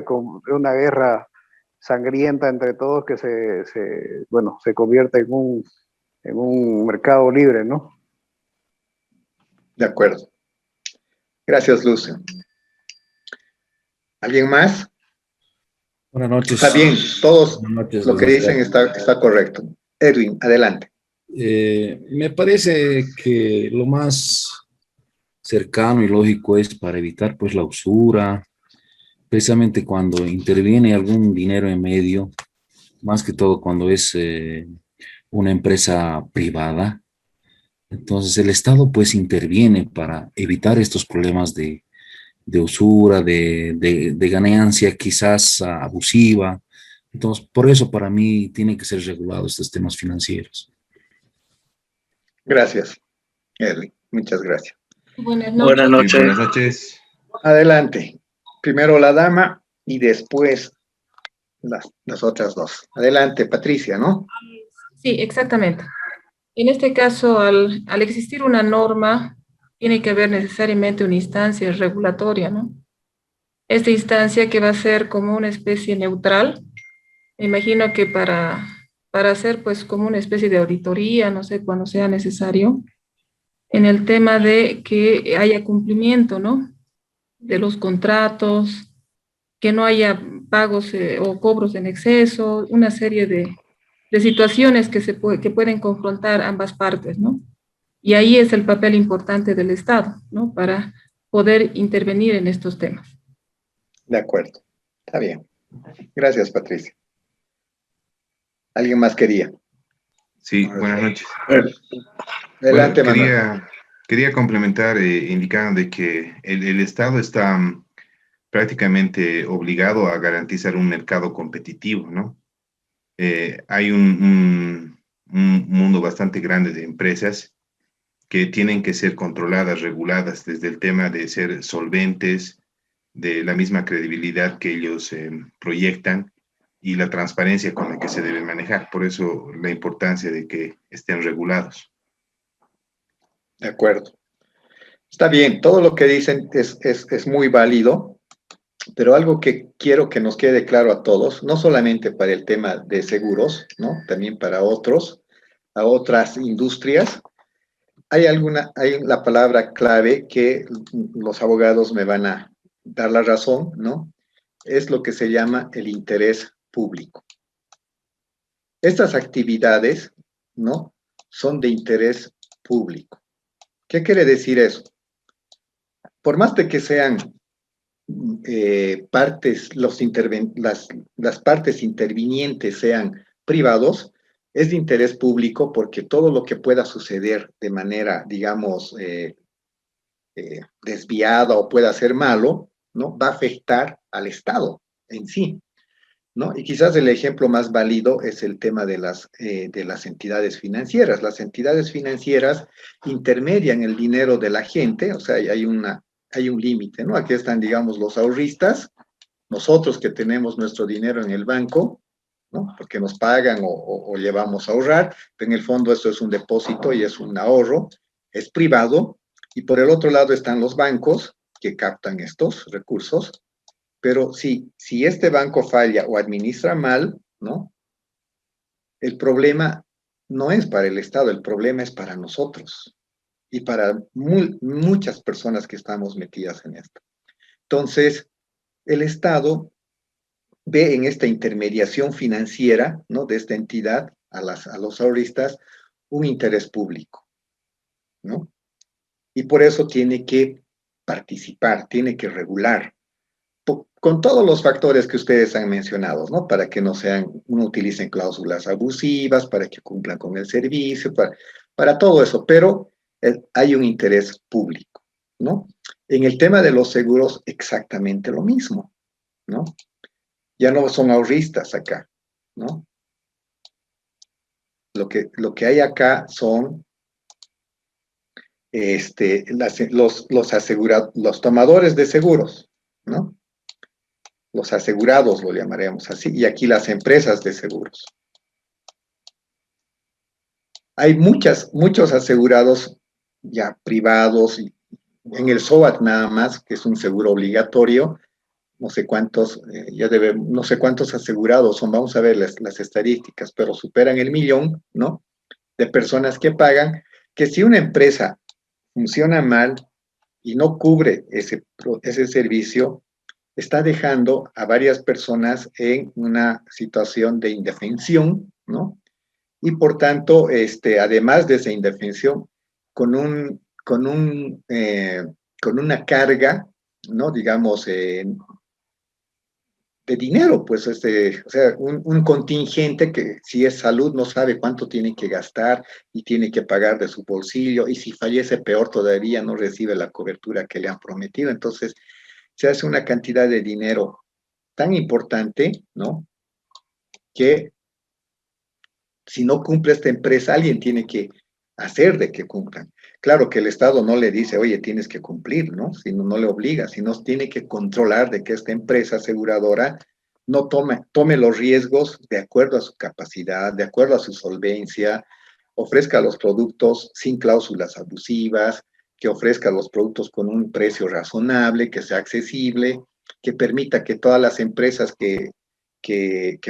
una guerra sangrienta entre todos que se convierte en un mercado libre, ¿no? De acuerdo. Gracias, Lucio. ¿Alguien más? Buenas noches. Está bien, todos noches, lo que dicen está correcto. Edwin, adelante. Me parece que lo más cercano y lógico es para evitar pues la usura, precisamente cuando interviene algún dinero en medio, más que todo cuando es una empresa privada, entonces el Estado pues interviene para evitar estos problemas de usura, de ganancia quizás abusiva. Entonces, por eso para mí tienen que ser regulados estos temas financieros. Gracias, Erwin. Muchas gracias. Buenas Buenas noches. noches. Buenas noches. Adelante. Primero la dama y después las otras dos. Adelante, Patricia, ¿no? Sí, exactamente. En este caso, al existir una norma, tiene que haber necesariamente una instancia regulatoria, ¿no? Esta instancia que va a ser como una especie neutral, me imagino que para hacer pues como una especie de auditoría, no sé, cuando sea necesario, en el tema de que haya cumplimiento, ¿no? De los contratos, que no haya pagos o cobros en exceso, una serie de situaciones que pueden confrontar ambas partes, ¿no? Y ahí es el papel importante del Estado, ¿no? Para poder intervenir en estos temas. De acuerdo. Está bien. Gracias, Patricia. ¿Alguien más quería? Sí, buenas noches. Adelante, Bueno, Manuel. quería complementar indicando de que el Estado está prácticamente obligado a garantizar un mercado competitivo, ¿no? Hay un mundo bastante grande de empresas que tienen que ser controladas, reguladas, desde el tema de ser solventes, de la misma credibilidad que ellos proyectan y la transparencia con la que se deben manejar. Por eso la importancia de que estén regulados. De acuerdo. Está bien, todo lo que dicen es muy válido, pero algo que quiero que nos quede claro a todos, no solamente para el tema de seguros, ¿no? También para a otras industrias, hay la palabra clave que los abogados me van a dar la razón, ¿no? Es lo que se llama el interés público. Estas actividades, ¿no? Son de interés público. ¿Qué quiere decir eso? Por más de que sean las partes intervinientes sean privados, es de interés público porque todo lo que pueda suceder de manera, digamos, desviada o pueda ser malo, ¿no? Va a afectar al Estado en sí, ¿no? Y quizás el ejemplo más válido es el tema de las entidades financieras. Las entidades financieras intermedian el dinero de la gente, o sea, hay un límite, ¿no? Aquí están, digamos, los ahorristas, nosotros que tenemos nuestro dinero en el banco, ¿no? Porque nos pagan o llevamos a ahorrar, pero en el fondo esto es un depósito y es un ahorro, es privado, y por el otro lado están los bancos que captan estos recursos, pero si este banco falla o administra mal, ¿no? El problema no es para el Estado, el problema es para nosotros y para muchas personas que estamos metidas en esto. Entonces, el Estado ve en esta intermediación financiera, ¿no? De esta entidad a los ahorristas un interés público, ¿no? Y por eso tiene que participar, tiene que regular, con todos los factores que ustedes han mencionado, ¿no? Para que no utilicen cláusulas abusivas, para que cumplan con el servicio, para todo eso, pero hay un interés público, ¿no? En el tema de los seguros, exactamente lo mismo, ¿no? Ya no son ahorristas acá, ¿no? Lo que hay acá son los tomadores de seguros, ¿no? Los asegurados lo llamaremos así, y aquí las empresas de seguros. Hay muchos asegurados ya privados, en el SOAT nada más, que es un seguro obligatorio, no sé cuántos, no sé cuántos asegurados son, vamos a ver las estadísticas, pero superan el 1.000.000, ¿no? De personas que pagan, que si una empresa funciona mal y no cubre ese servicio, está dejando a varias personas en una situación de indefensión, ¿no? Y por tanto, además de esa indefensión, con una carga, ¿no? Digamos, dinero, pues, o sea, un contingente que si es salud no sabe cuánto tiene que gastar y tiene que pagar de su bolsillo, y si fallece peor todavía no recibe la cobertura que le han prometido. Entonces, se hace una cantidad de dinero tan importante, ¿no? Que si no cumple esta empresa, alguien tiene que hacer de que cumplan. Claro que el Estado no le dice, oye, tienes que cumplir, ¿no? Sino no le obliga, sino tiene que controlar de que esta empresa aseguradora no tome los riesgos de acuerdo a su capacidad, de acuerdo a su solvencia, ofrezca los productos sin cláusulas abusivas, que ofrezca los productos con un precio razonable, que sea accesible, que permita que todas las empresas que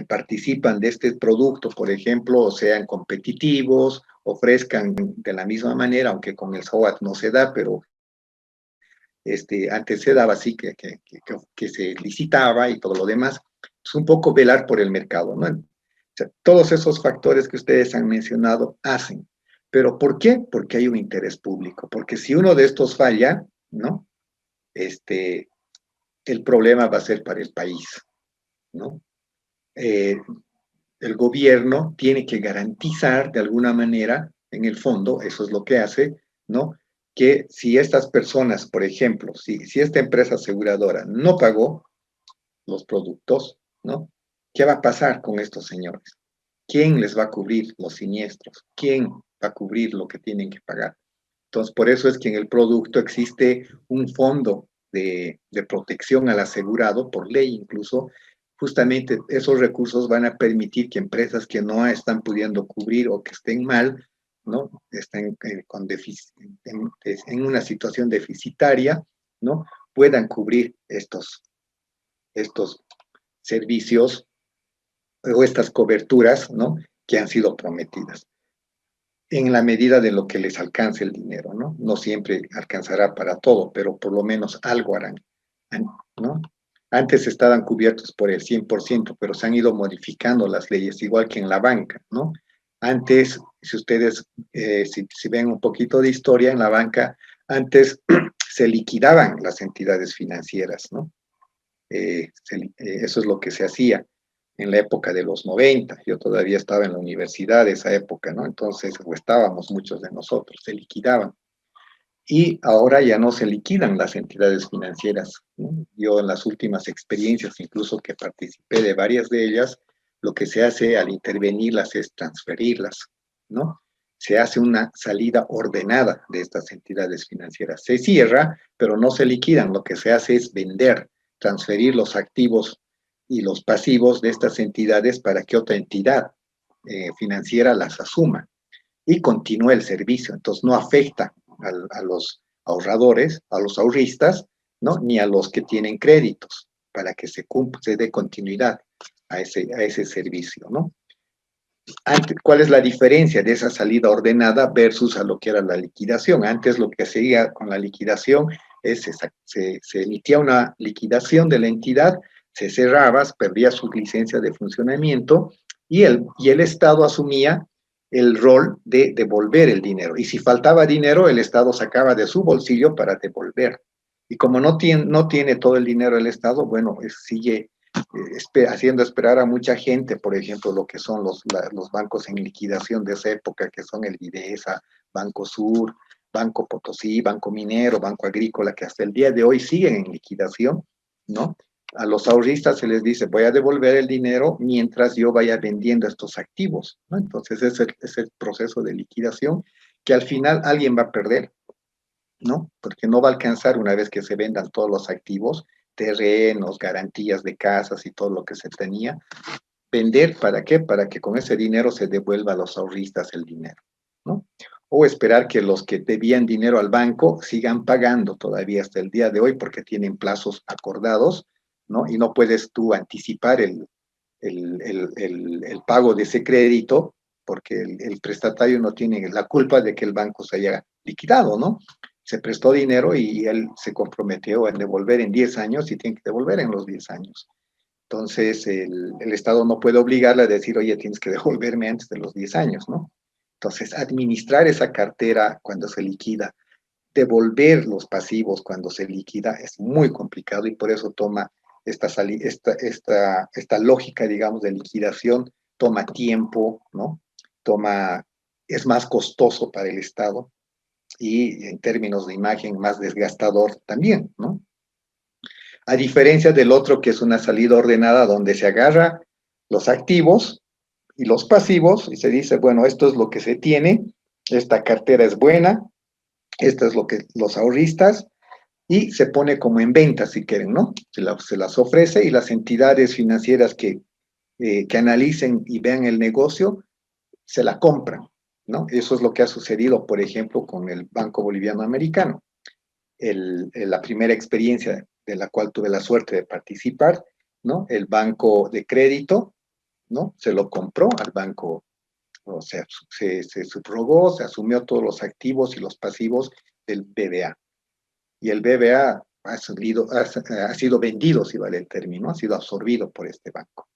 participan de este producto, por ejemplo, sean competitivos, ofrezcan de la misma manera, aunque con el SOAT no se da, pero antes se daba así, que se licitaba y todo lo demás. Es un poco velar por el mercado, ¿no? O sea, todos esos factores que ustedes han mencionado hacen. ¿Pero por qué? Porque hay un interés público. Porque si uno de estos falla, ¿no? El problema va a ser para el país, ¿no? El gobierno tiene que garantizar de alguna manera, en el fondo, eso es lo que hace, ¿no? Que si estas personas, por ejemplo, si esta empresa aseguradora no pagó los productos, ¿no? ¿Qué va a pasar con estos señores? ¿Quién les va a cubrir los siniestros? ¿Quién va a cubrir lo que tienen que pagar? Entonces, por eso es que en el producto existe un fondo de protección al asegurado, por ley incluso. Justamente esos recursos van a permitir que empresas que no están pudiendo cubrir o que estén mal, ¿no? Estén en una situación deficitaria, ¿no? Puedan cubrir estos servicios o estas coberturas, ¿no? Que han sido prometidas, en la medida de lo que les alcance el dinero, ¿no? No siempre alcanzará para todo, pero por lo menos algo harán, ¿no? Antes estaban cubiertos por el 100%, pero se han ido modificando las leyes, igual que en la banca, ¿no? Antes, si ustedes, si ven un poquito de historia en la banca, antes se liquidaban las entidades financieras, ¿no? Eso es lo que se hacía en la época de los 90. Yo todavía estaba en la universidad de esa época, ¿no? Entonces, o estábamos muchos de nosotros, se liquidaban. Y ahora ya no se liquidan las entidades financieras, ¿no? Yo en las últimas experiencias, incluso que participé de varias de ellas, lo que se hace al intervenirlas es transferirlas, ¿no? Se hace una salida ordenada de estas entidades financieras. Se cierra, pero no se liquidan. Lo que se hace es vender, transferir los activos y los pasivos de estas entidades para que otra entidad financiera las asuma y continúe el servicio. Entonces no afecta a los ahorradores, a los ahorristas, ¿no? Ni a los que tienen créditos, para que se dé continuidad a ese servicio, ¿no? ¿Cuál es la diferencia de esa salida ordenada versus a lo que era la liquidación? Antes lo que se hacía con la liquidación es se emitía una liquidación de la entidad, se cerraba, perdía su licencia de funcionamiento y el Estado asumía el rol de devolver el dinero. Y si faltaba dinero, el Estado sacaba de su bolsillo para devolver. Y como no tiene todo el dinero el Estado, bueno, sigue haciendo esperar a mucha gente, por ejemplo, lo que son los bancos en liquidación de esa época, que son el Videsa, Banco Sur, Banco Potosí, Banco Minero, Banco Agrícola, que hasta el día de hoy siguen en liquidación, ¿no? A los ahorristas se les dice, voy a devolver el dinero mientras yo vaya vendiendo estos activos, ¿no? Entonces es el proceso de liquidación que al final alguien va a perder, ¿no? Porque no va a alcanzar una vez que se vendan todos los activos, terrenos, garantías de casas y todo lo que se tenía. ¿Vender para qué? Para que con ese dinero se devuelva a los ahorristas el dinero, ¿no? O esperar que los que debían dinero al banco sigan pagando todavía hasta el día de hoy porque tienen plazos acordados, ¿no? Y no puedes tú anticipar el pago de ese crédito porque el prestatario no tiene la culpa de que el banco se haya liquidado, ¿no? Se prestó dinero y él se comprometió en devolver en 10 años y tiene que devolver en los 10 años. Entonces, el Estado no puede obligarle a decir, oye, tienes que devolverme antes de los 10 años, ¿no? Entonces, administrar esa cartera cuando se liquida, devolver los pasivos cuando se liquida es muy complicado y por eso toma esta lógica, digamos, de liquidación toma tiempo, ¿no? Es más costoso para el Estado y en términos de imagen más desgastador también, ¿no? A diferencia del otro que es una salida ordenada donde se agarra los activos y los pasivos y se dice, bueno, esto es lo que se tiene, esta cartera es buena, esto es lo que los ahorristas, y se pone como en venta, si quieren, ¿no? Se las ofrece y las entidades financieras que analicen y vean el negocio, se la compran, ¿no? Eso es lo que ha sucedido, por ejemplo, con el Banco Boliviano Americano. La primera experiencia de la cual tuve la suerte de participar, ¿no? El banco de crédito, ¿no? Se lo compró al banco, o sea, se subrogó, se asumió todos los activos y los pasivos del BBA. Y el BBA ha sido vendido, si vale el término, ha sido absorbido por este banco.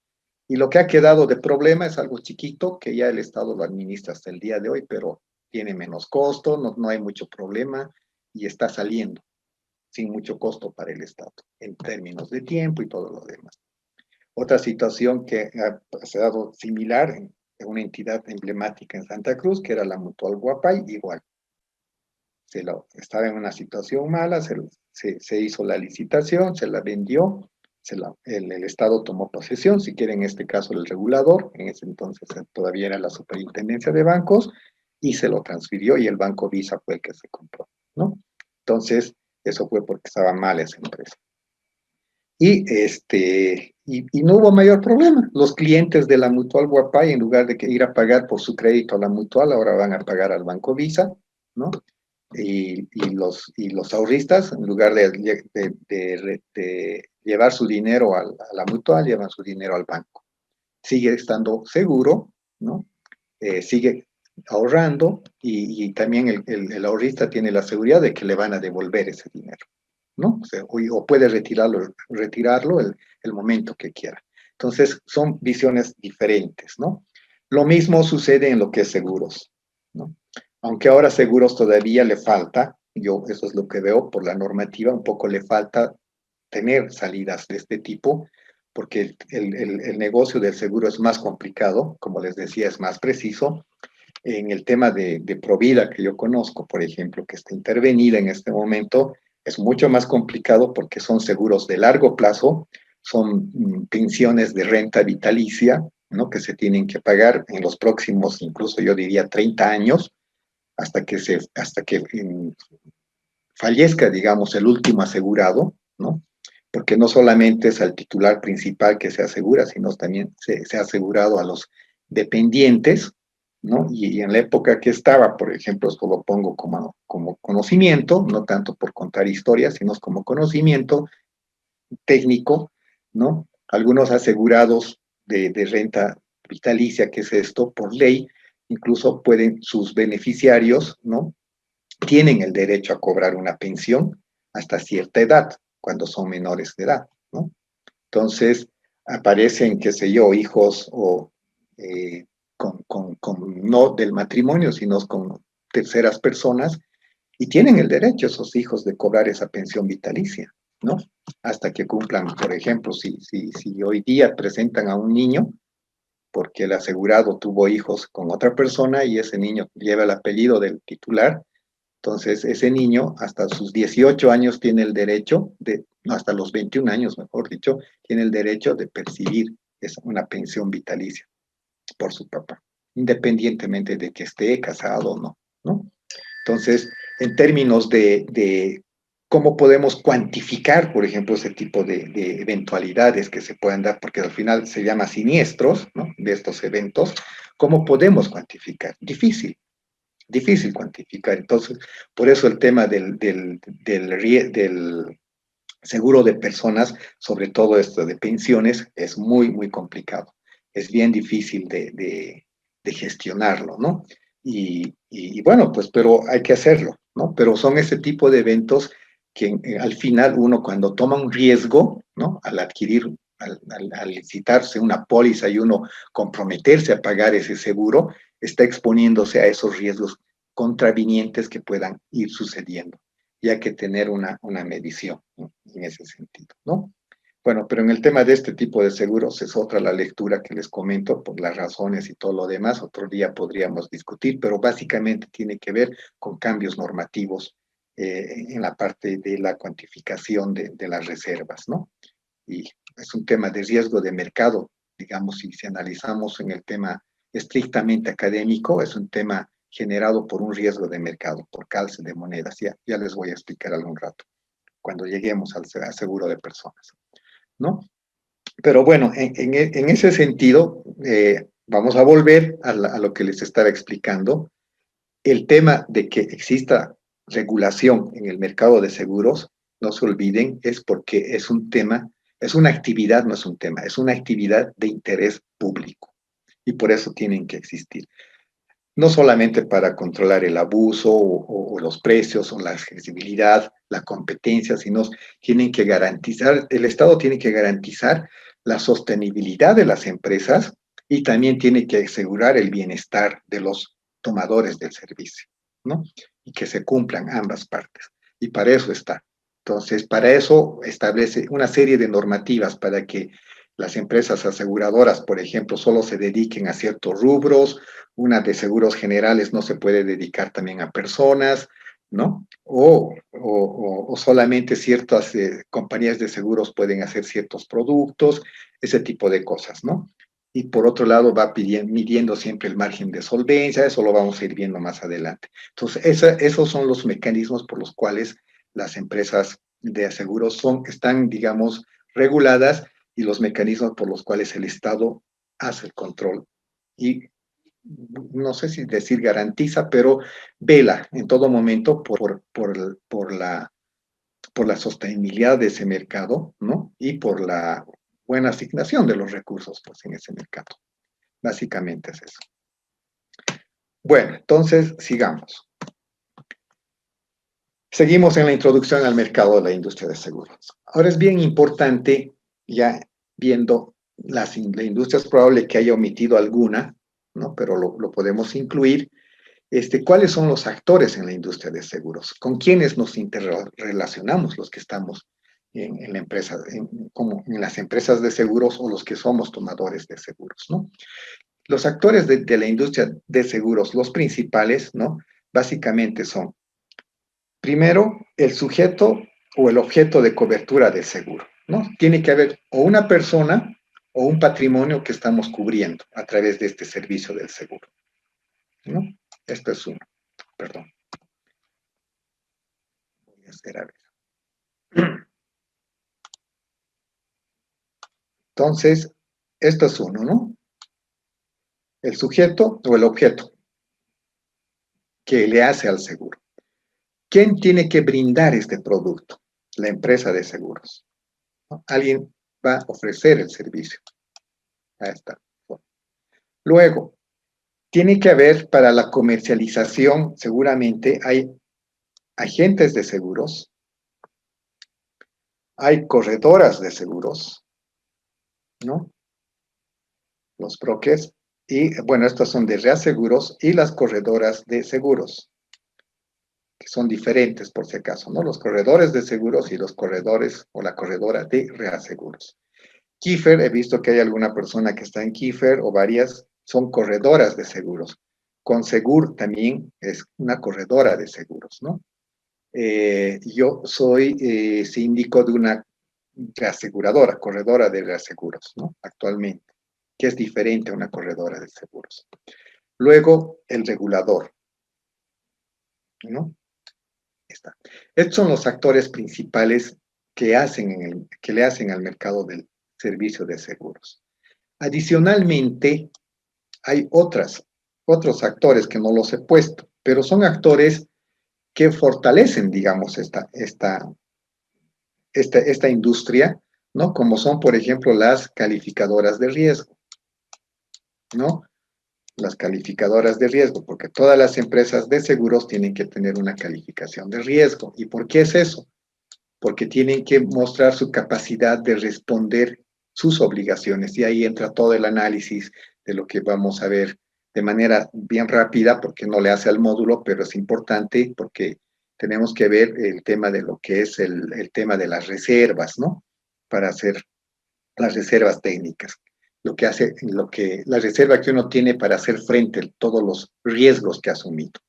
Y lo que ha quedado de problema es algo chiquito que ya el Estado lo administra hasta el día de hoy, pero tiene menos costo, no hay mucho problema y está saliendo sin mucho costo para el Estado en términos de tiempo y todo lo demás. Otra situación que ha pasado similar en una entidad emblemática en Santa Cruz, que era la Mutual Guapay, igual. Estaba en una situación mala, se hizo la licitación, se la vendió, el Estado tomó posesión, si quiere en este caso el regulador, en ese entonces todavía era la Superintendencia de Bancos, y se lo transfirió y el Banco Visa fue el que se compró, ¿no? Entonces, eso fue porque estaba mal esa empresa. Y no hubo mayor problema. Los clientes de la Mutual Guapay, en lugar de ir a pagar por su crédito a la Mutual, ahora van a pagar al Banco Visa, ¿no? Y los ahorristas, en lugar de llevar su dinero a la Mutual, llevan su dinero al banco. Sigue estando seguro, ¿no? Sigue ahorrando y también el ahorrista tiene la seguridad de que le van a devolver ese dinero, ¿no? O puede retirarlo el momento que quiera. Entonces, son visiones diferentes, ¿no? Lo mismo sucede en lo que es seguros, ¿no? Aunque ahora seguros todavía le falta, eso es lo que veo por la normativa, un poco le falta tener salidas de este tipo, porque el negocio del seguro es más complicado, como les decía, es más preciso. En el tema de Provida, que yo conozco, por ejemplo, que está intervenida en este momento, es mucho más complicado porque son seguros de largo plazo, son pensiones de renta vitalicia, ¿no? Que se tienen que pagar en los próximos, incluso yo diría 30 años, hasta que fallezca, digamos, el último asegurado, ¿no? Porque no solamente es al titular principal que se asegura, sino también se ha asegurado a los dependientes, ¿no? Y en la época que estaba, por ejemplo, esto lo pongo como conocimiento, no tanto por contar historias, sino como conocimiento técnico, ¿no? Algunos asegurados de renta vitalicia, que es esto, por ley, incluso sus beneficiarios, ¿no? Tienen el derecho a cobrar una pensión hasta cierta edad, cuando son menores de edad, ¿no? Entonces, aparecen, qué sé yo, hijos o no del matrimonio, sino con terceras personas, y tienen el derecho esos hijos de cobrar esa pensión vitalicia, ¿no? Hasta que cumplan, por ejemplo, si hoy día presentan a un niño, porque el asegurado tuvo hijos con otra persona y ese niño lleva el apellido del titular, entonces ese niño hasta sus 18 años tiene el derecho, hasta los 21 años, mejor dicho, tiene el derecho de percibir una pensión vitalicia por su papá, independientemente de que esté casado o no, ¿no? Entonces, en términos de cómo podemos cuantificar, por ejemplo, ese tipo de eventualidades que se puedan dar, porque al final se llama siniestros, ¿no? De estos eventos, ¿cómo podemos cuantificar? Difícil cuantificar. Entonces, por eso el tema del seguro de personas, sobre todo esto de pensiones, es muy, muy complicado. Es bien difícil de gestionarlo, ¿no? Y bueno, pues, pero hay que hacerlo, ¿no? Pero son ese tipo de eventos que al final uno cuando toma un riesgo, ¿no? Al adquirir, al licitarse una póliza y uno comprometerse a pagar ese seguro, está exponiéndose a esos riesgos contravinientes que puedan ir sucediendo. Y hay que tener una medición, ¿no? En ese sentido, ¿no? Bueno, pero en el tema de este tipo de seguros es otra la lectura que les comento por las razones y todo lo demás. Otro día podríamos discutir, pero básicamente tiene que ver con cambios normativos en la parte de la cuantificación de las reservas, ¿no? Y es un tema de riesgo de mercado, digamos, si analizamos en el tema estrictamente académico, es un tema generado por un riesgo de mercado, por calce de monedas. Ya les voy a explicar algún rato, cuando lleguemos al seguro de personas, ¿no? Pero bueno, en ese sentido, vamos a volver a lo que les estaba explicando. El tema de que exista regulación en el mercado de seguros, no se olviden, es porque es un tema, es una actividad, no es un tema, es una actividad de interés público. Y por eso tienen que existir. No solamente para controlar el abuso o los precios o la accesibilidad, la competencia, sino tienen que garantizar, el Estado tiene que garantizar la sostenibilidad de las empresas y también tiene que asegurar el bienestar de los tomadores del servicio, ¿no? Y que se cumplan ambas partes. Y para eso está. Entonces, para eso establece una serie de normativas para que las empresas aseguradoras, por ejemplo, solo se dediquen a ciertos rubros, una de seguros generales no se puede dedicar también a personas, ¿no? O solamente ciertas compañías de seguros pueden hacer ciertos productos, ese tipo de cosas, ¿no? Y por otro lado va midiendo siempre el margen de solvencia, eso lo vamos a ir viendo más adelante. Entonces, esos son los mecanismos por los cuales las empresas de seguros están, digamos, reguladas y los mecanismos por los cuales el Estado hace el control y no sé si decir garantiza, pero vela en todo momento por la sostenibilidad de ese mercado, ¿no? Y por la buena asignación de los recursos pues, en ese mercado. Básicamente es eso. Bueno, entonces sigamos. Seguimos en la introducción al mercado de la industria de seguros. Ahora es bien importante, ya viendo la industria, es probable que haya omitido alguna, ¿no? Pero lo podemos incluir. ¿Cuáles son los actores en la industria de seguros? ¿Con quiénes nos interrelacionamos los que estamos en la empresa, como en las empresas de seguros o los que somos tomadores de seguros, ¿no? Los actores de la industria de seguros, los principales, ¿no? Básicamente son, primero, el sujeto o el objeto de cobertura de seguro, ¿no? Tiene que haber o una persona o un patrimonio que estamos cubriendo a través de este servicio del seguro, ¿no? Esto es uno, perdón. Voy a hacer a ver. Entonces, esto es uno, ¿no? El sujeto o el objeto que le hace al seguro. ¿Quién tiene que brindar este producto? La empresa de seguros, ¿no? Alguien va a ofrecer el servicio. Ahí está. Luego, tiene que haber para la comercialización, seguramente hay agentes de seguros, hay corredoras de seguros, ¿no? Los brokers, y bueno, estos son de reaseguros y las corredoras de seguros, que son diferentes por si acaso, ¿no? Los corredores de seguros y los corredores o la corredora de reaseguros. Kiefer, he visto que hay alguna persona que está en Kiefer o varias, son corredoras de seguros. Consegur también es una corredora de seguros, ¿no? Yo soy síndico de una reaseguradora, corredora de reaseguros, ¿no? Actualmente, que es diferente a una corredora de seguros. Luego, el regulador, ¿no? Está. Estos son los actores principales que le hacen al mercado del servicio de seguros. Adicionalmente, hay otros actores que no los he puesto, pero son actores que fortalecen, digamos, esta industria, ¿no? Como son, por ejemplo, las calificadoras de riesgo, ¿no? Las calificadoras de riesgo, porque todas las empresas de seguros tienen que tener una calificación de riesgo. ¿Y por qué es eso? Porque tienen que mostrar su capacidad de responder sus obligaciones. Y ahí entra todo el análisis de lo que vamos a ver de manera bien rápida, porque no le hace al módulo, pero es importante porque tenemos que ver el tema de lo que es el tema de las reservas, ¿no? para hacer las reservas técnicas, la reserva que uno tiene para hacer frente a todos los riesgos que ha asumido,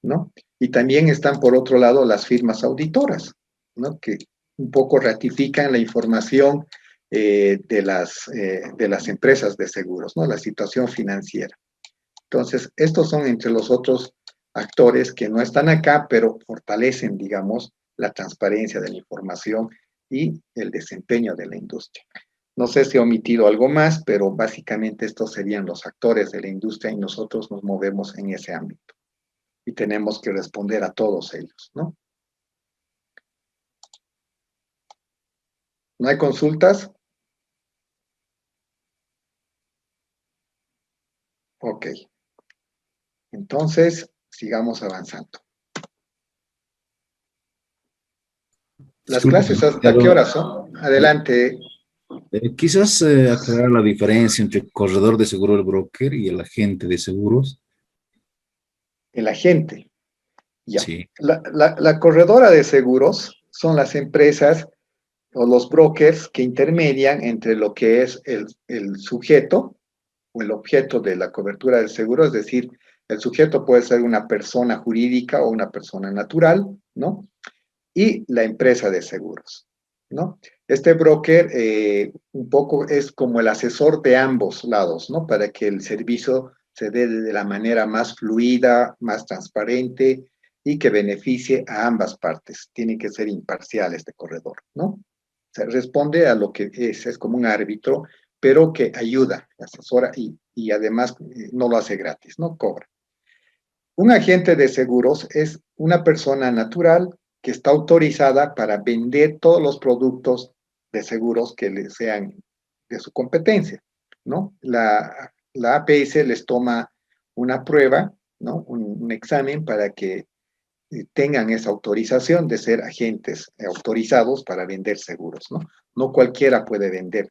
¿no? Y también están, por otro lado, las firmas auditoras, ¿no? Que un poco ratifican la información de las empresas de seguros, ¿no? La situación financiera. Entonces, estos son entre los otros actores que no están acá, pero fortalecen, digamos, la transparencia de la información y el desempeño de la industria. No sé si he omitido algo más, pero básicamente estos serían los actores de la industria y nosotros nos movemos en ese ámbito. Y tenemos que responder a todos ellos, ¿no? ¿No hay consultas? Ok. Entonces, sigamos avanzando. ¿Las Disculpe, clases hasta qué hora son? Adelante. Quizás aclarar la diferencia entre el corredor de seguro, el broker, y el agente de seguros. El agente. Ya. Sí. La corredora de seguros son las empresas o los brokers que intermedian entre lo que es el sujeto o el objeto de la cobertura del seguro, es decir, el sujeto puede ser una persona jurídica o una persona natural, ¿no? Y la empresa de seguros, ¿no? Este broker un poco es como el asesor de ambos lados, ¿no? Para que el servicio se dé de la manera más fluida, más transparente y que beneficie a ambas partes. Tiene que ser imparcial este corredor, ¿no? Se responde a lo que es como un árbitro, pero que ayuda, asesora y además no lo hace gratis, no cobra. Un agente de seguros es una persona natural que está autorizada para vender todos los productos de seguros que le sean de su competencia, ¿no? La APS les toma una prueba, ¿no? Un examen para que tengan esa autorización de ser agentes autorizados para vender seguros, ¿no? No cualquiera puede vender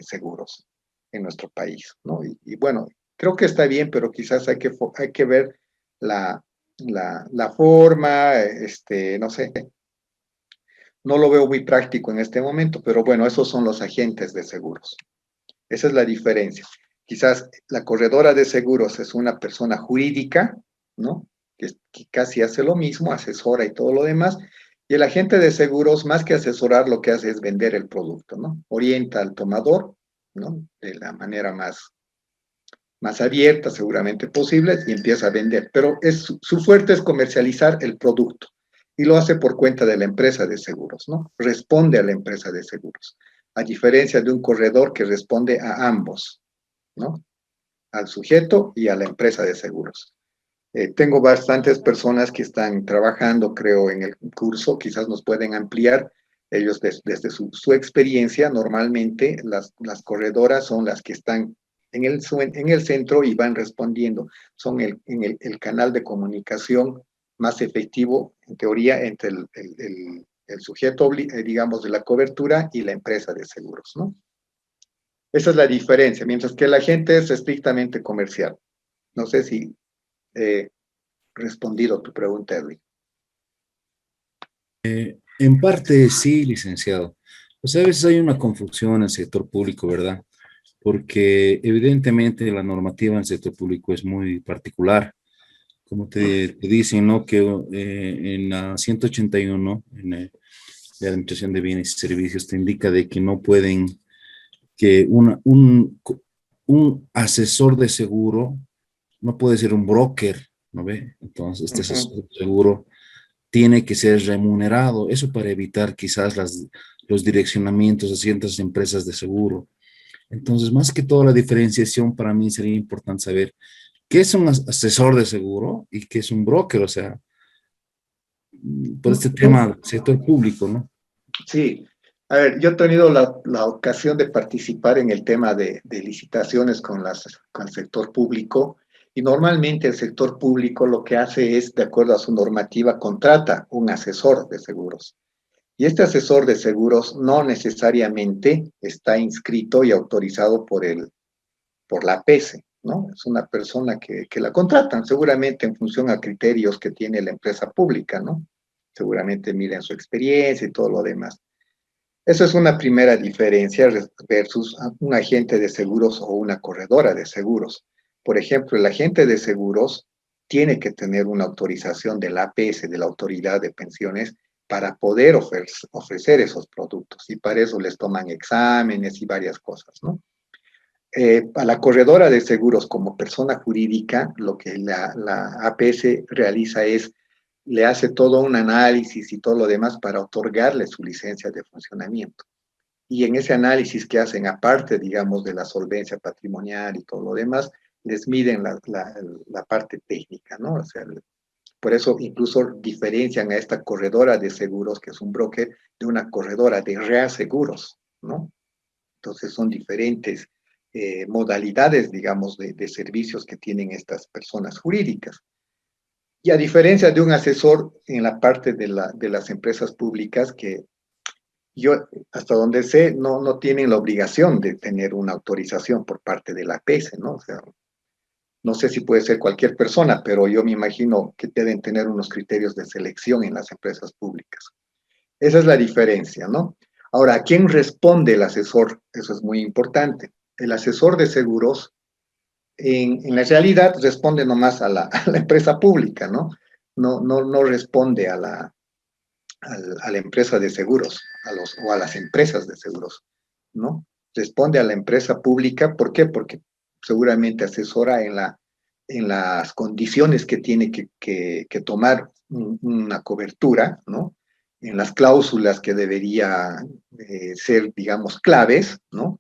seguros en nuestro país, ¿no? Y bueno, creo que está bien, pero quizás hay que ver la forma, no sé, no lo veo muy práctico en este momento, pero bueno, esos son los agentes de seguros. Esa es la diferencia. Quizás la corredora de seguros es una persona jurídica, ¿no? Que casi hace lo mismo, asesora y todo lo demás, y el agente de seguros, más que asesorar, lo que hace es vender el producto, ¿no? Orienta al tomador, ¿no? De la manera más abierta seguramente posible y empieza a vender, pero su fuerte es comercializar el producto y lo hace por cuenta de la empresa de seguros, ¿no? Responde a la empresa de seguros, a diferencia de un corredor que responde a ambos, ¿no? Al sujeto y a la empresa de seguros. Tengo bastantes personas que están trabajando, creo, en el curso, quizás nos pueden ampliar. Ellos desde su experiencia, normalmente las corredoras son las que están en el centro y van respondiendo. Son el canal de comunicación más efectivo, en teoría, entre el sujeto, digamos, de la cobertura y la empresa de seguros, ¿no? Esa es la diferencia, mientras que la gente es estrictamente comercial. No sé si he respondido a tu pregunta, Edwin. En parte sí, licenciado. Pues a veces hay una confusión en el sector público, ¿verdad? Porque evidentemente la normativa en el sector público es muy particular. Como te dicen, ¿no? Que en la 181, en la Administración de Bienes y Servicios, te indica de que no pueden, que un asesor de seguro no puede ser un broker, ¿no ve? Entonces, este asesor de seguro tiene que ser remunerado. Eso para evitar quizás los direccionamientos a ciertas empresas de seguro. Entonces, más que todo la diferenciación, para mí sería importante saber qué es un asesor de seguro y qué es un broker, o sea, por este tema del sector público, ¿no? Sí. A ver, yo he tenido la ocasión de participar en el tema de licitaciones con el sector público y normalmente el sector público lo que hace es, de acuerdo a su normativa, contrata un asesor de seguros. Y este asesor de seguros no necesariamente está inscrito y autorizado por la APS, ¿no? Es una persona que la contratan, seguramente en función a criterios que tiene la empresa pública, ¿no? Seguramente miren su experiencia y todo lo demás. Esa es una primera diferencia versus un agente de seguros o una corredora de seguros. Por ejemplo, el agente de seguros tiene que tener una autorización de la APS, de la Autoridad de Pensiones, para poder ofrecer esos productos. Y para eso les toman exámenes y varias cosas, ¿no? A la corredora de seguros como persona jurídica, lo que la APS realiza es, le hace todo un análisis y todo lo demás para otorgarle su licencia de funcionamiento. Y en ese análisis que hacen, aparte, digamos, de la solvencia patrimonial y todo lo demás, les miden la parte técnica, ¿no? O sea, por eso incluso diferencian a esta corredora de seguros, que es un broker, de una corredora de reaseguros, ¿no? Entonces son diferentes modalidades, digamos, de servicios que tienen estas personas jurídicas. Y a diferencia de un asesor en la parte de las empresas públicas, que yo, hasta donde sé, no tienen la obligación de tener una autorización por parte de la APS, ¿no? O sea, no sé si puede ser cualquier persona, pero yo me imagino que deben tener unos criterios de selección en las empresas públicas. Esa es la diferencia, ¿no? Ahora, ¿a quién responde el asesor? Eso es muy importante. El asesor de seguros, en la realidad, responde nomás a la empresa pública, ¿no? No responde a la empresa de seguros, o a las empresas de seguros, ¿no? Responde a la empresa pública, ¿por qué? Porque seguramente asesora en las condiciones que tiene que tomar una cobertura, ¿no? En las cláusulas que debería ser, digamos, claves, ¿no?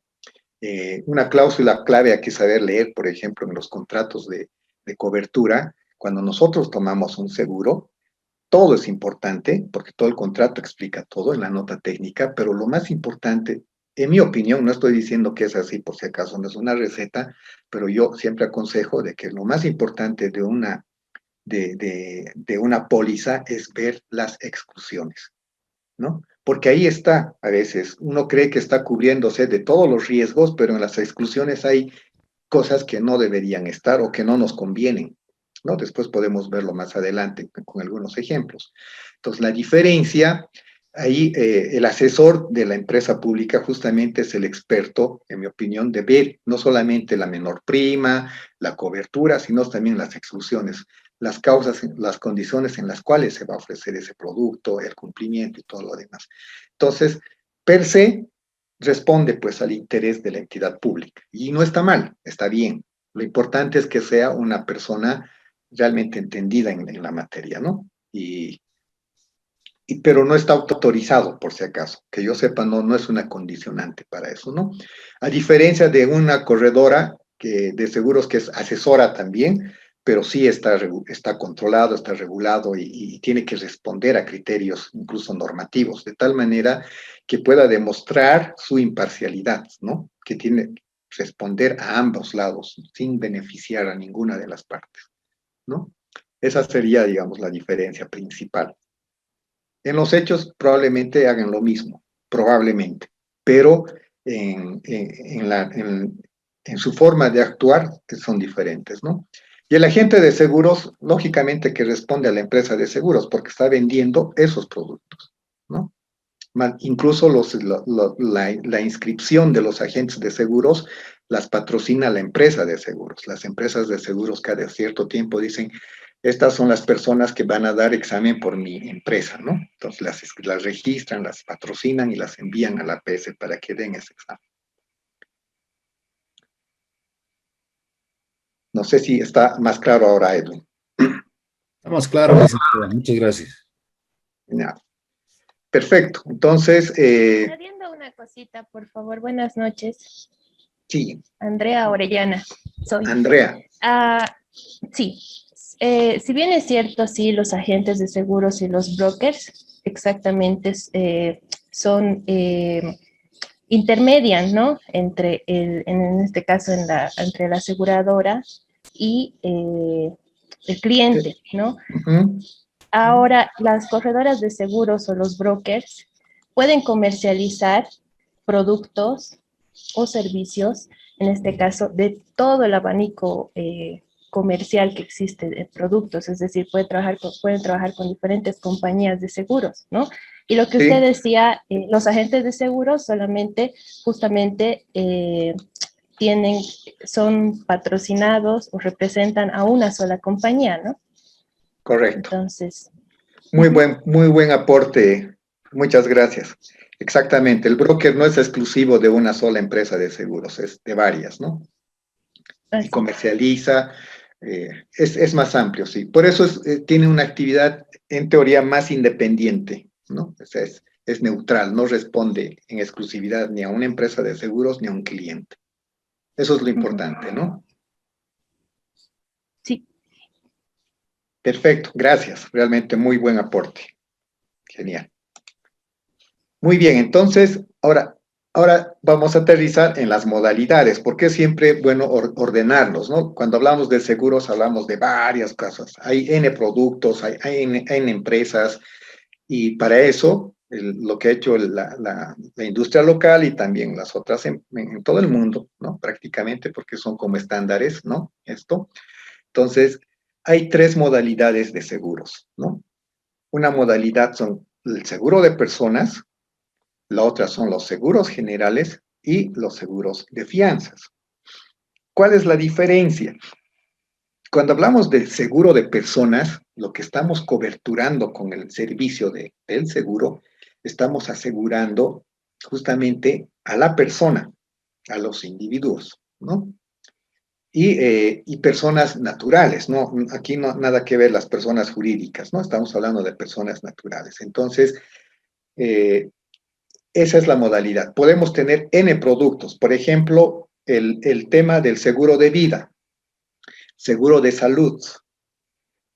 Una cláusula clave hay que saber leer, por ejemplo, en los contratos de cobertura. Cuando nosotros tomamos un seguro, todo es importante, porque todo el contrato explica todo en la nota técnica, pero lo más importante, en mi opinión, no estoy diciendo que es así, por si acaso no es una receta, pero yo siempre aconsejo de que lo más importante de una póliza es ver las exclusiones, ¿no? Porque ahí está, a veces, uno cree que está cubriéndose de todos los riesgos, pero en las exclusiones hay cosas que no deberían estar o que no nos convienen, ¿no? Después podemos verlo más adelante con algunos ejemplos. Entonces, la diferencia, ahí el asesor de la empresa pública justamente es el experto, en mi opinión, de ver no solamente la menor prima, la cobertura, sino también las exclusiones, las causas, las condiciones en las cuales se va a ofrecer ese producto, el cumplimiento y todo lo demás. Entonces, per se, responde pues al interés de la entidad pública. Y no está mal, está bien. Lo importante es que sea una persona realmente entendida en la materia, ¿no? Pero no está autorizado, por si acaso. Que yo sepa, no es una condicionante para eso, ¿no? A diferencia de una corredora de seguros que es asesora también, pero sí está controlado, está regulado y tiene que responder a criterios incluso normativos, de tal manera que pueda demostrar su imparcialidad, ¿no? Que tiene que responder a ambos lados sin beneficiar a ninguna de las partes, ¿no? Esa sería, digamos, la diferencia principal. En los hechos probablemente hagan lo mismo, probablemente, pero en su forma de actuar son diferentes, ¿no? Y el agente de seguros, lógicamente que responde a la empresa de seguros porque está vendiendo esos productos, ¿no? Incluso la inscripción de los agentes de seguros las patrocina la empresa de seguros. Las empresas de seguros cada cierto tiempo dicen, estas son las personas que van a dar examen por mi empresa, ¿no? Entonces las registran, las patrocinan y las envían a la APS para que den ese examen. No sé si está más claro ahora, Edwin. Está más claro, licenciada. Muchas gracias. Ya. Perfecto. Entonces... Añadiendo una cosita, por favor. Buenas noches. Sí. Andrea Orellana. Soy. Andrea. Sí. Si bien es cierto, sí, los agentes de seguros y los brokers exactamente son... intermedian, ¿no? Entre en este caso, entre la aseguradora y el cliente, ¿no? Uh-huh. Ahora, las corredoras de seguros o los brokers pueden comercializar productos o servicios, en este caso, de todo el abanico comercial que existe de productos, es decir, pueden trabajar con diferentes compañías de seguros, ¿no? Y lo que Sí. usted decía, los agentes de seguros solamente, justamente, son patrocinados o representan a una sola compañía, ¿no? Correcto. Entonces, Muy buen aporte. Muchas gracias. Exactamente. El broker no es exclusivo de una sola empresa de seguros, es de varias, ¿no? Y comercializa, es más amplio, sí. Por eso tiene una actividad, en teoría, más independiente, ¿no? O sea, es neutral, no responde en exclusividad ni a una empresa de seguros ni a un cliente. Eso es lo importante, ¿no? Sí. Perfecto, gracias. Realmente muy buen aporte. Genial. Muy bien, entonces, ahora vamos a aterrizar en las modalidades, porque es siempre bueno ordenarlos, ¿no? Cuando hablamos de seguros, hablamos de varias cosas. Hay N productos, hay N empresas, y para eso, lo que ha hecho la industria local y también las otras en todo el mundo, ¿no? Prácticamente, porque son como estándares, ¿no? Entonces, hay 3 modalidades de seguros, ¿no? Una modalidad son el seguro de personas, la otra son los seguros generales y los seguros de fianzas. ¿Cuál es la diferencia? Cuando hablamos de seguro de personas, lo que estamos coberturando con el servicio del seguro, estamos asegurando justamente a la persona, a los individuos, ¿no? Y personas naturales, ¿no? Aquí no nada que ver las personas jurídicas, ¿no? Estamos hablando de personas naturales. Entonces, esa es la modalidad. Podemos tener N productos. Por ejemplo, el tema del seguro de vida, seguro de salud,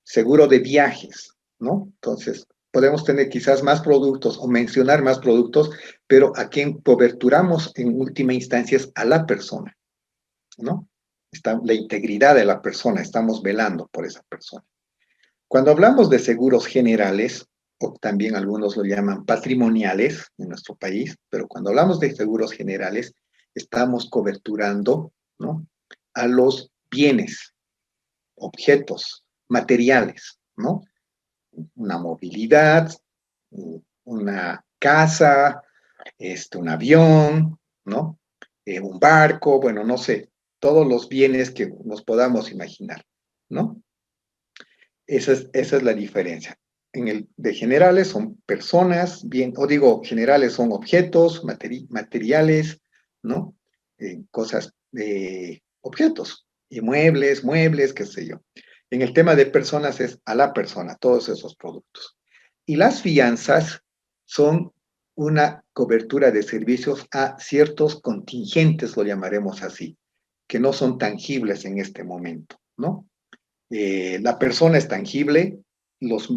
seguro de viajes, ¿no? Entonces, podemos tener quizás más productos o mencionar más productos, pero a quien coberturamos en última instancia es a la persona, ¿no? Está la integridad de la persona, estamos velando por esa persona. Cuando hablamos de seguros generales, o también algunos lo llaman patrimoniales en nuestro país, pero cuando hablamos de seguros generales, estamos coberturando, ¿no? A los bienes, objetos, materiales, ¿no? Una movilidad, una casa, un avión, ¿no? Un barco, bueno, no sé, todos los bienes que nos podamos imaginar, ¿no? Esa es la diferencia. En el de generales son personas, bien, o digo, generales son objetos, materiales, ¿no? Cosas de objetos, muebles, qué sé yo. En el tema de personas es a la persona, todos esos productos. Y las fianzas son una cobertura de servicios a ciertos contingentes, lo llamaremos así, que no son tangibles en este momento, ¿no? La persona es tangible, los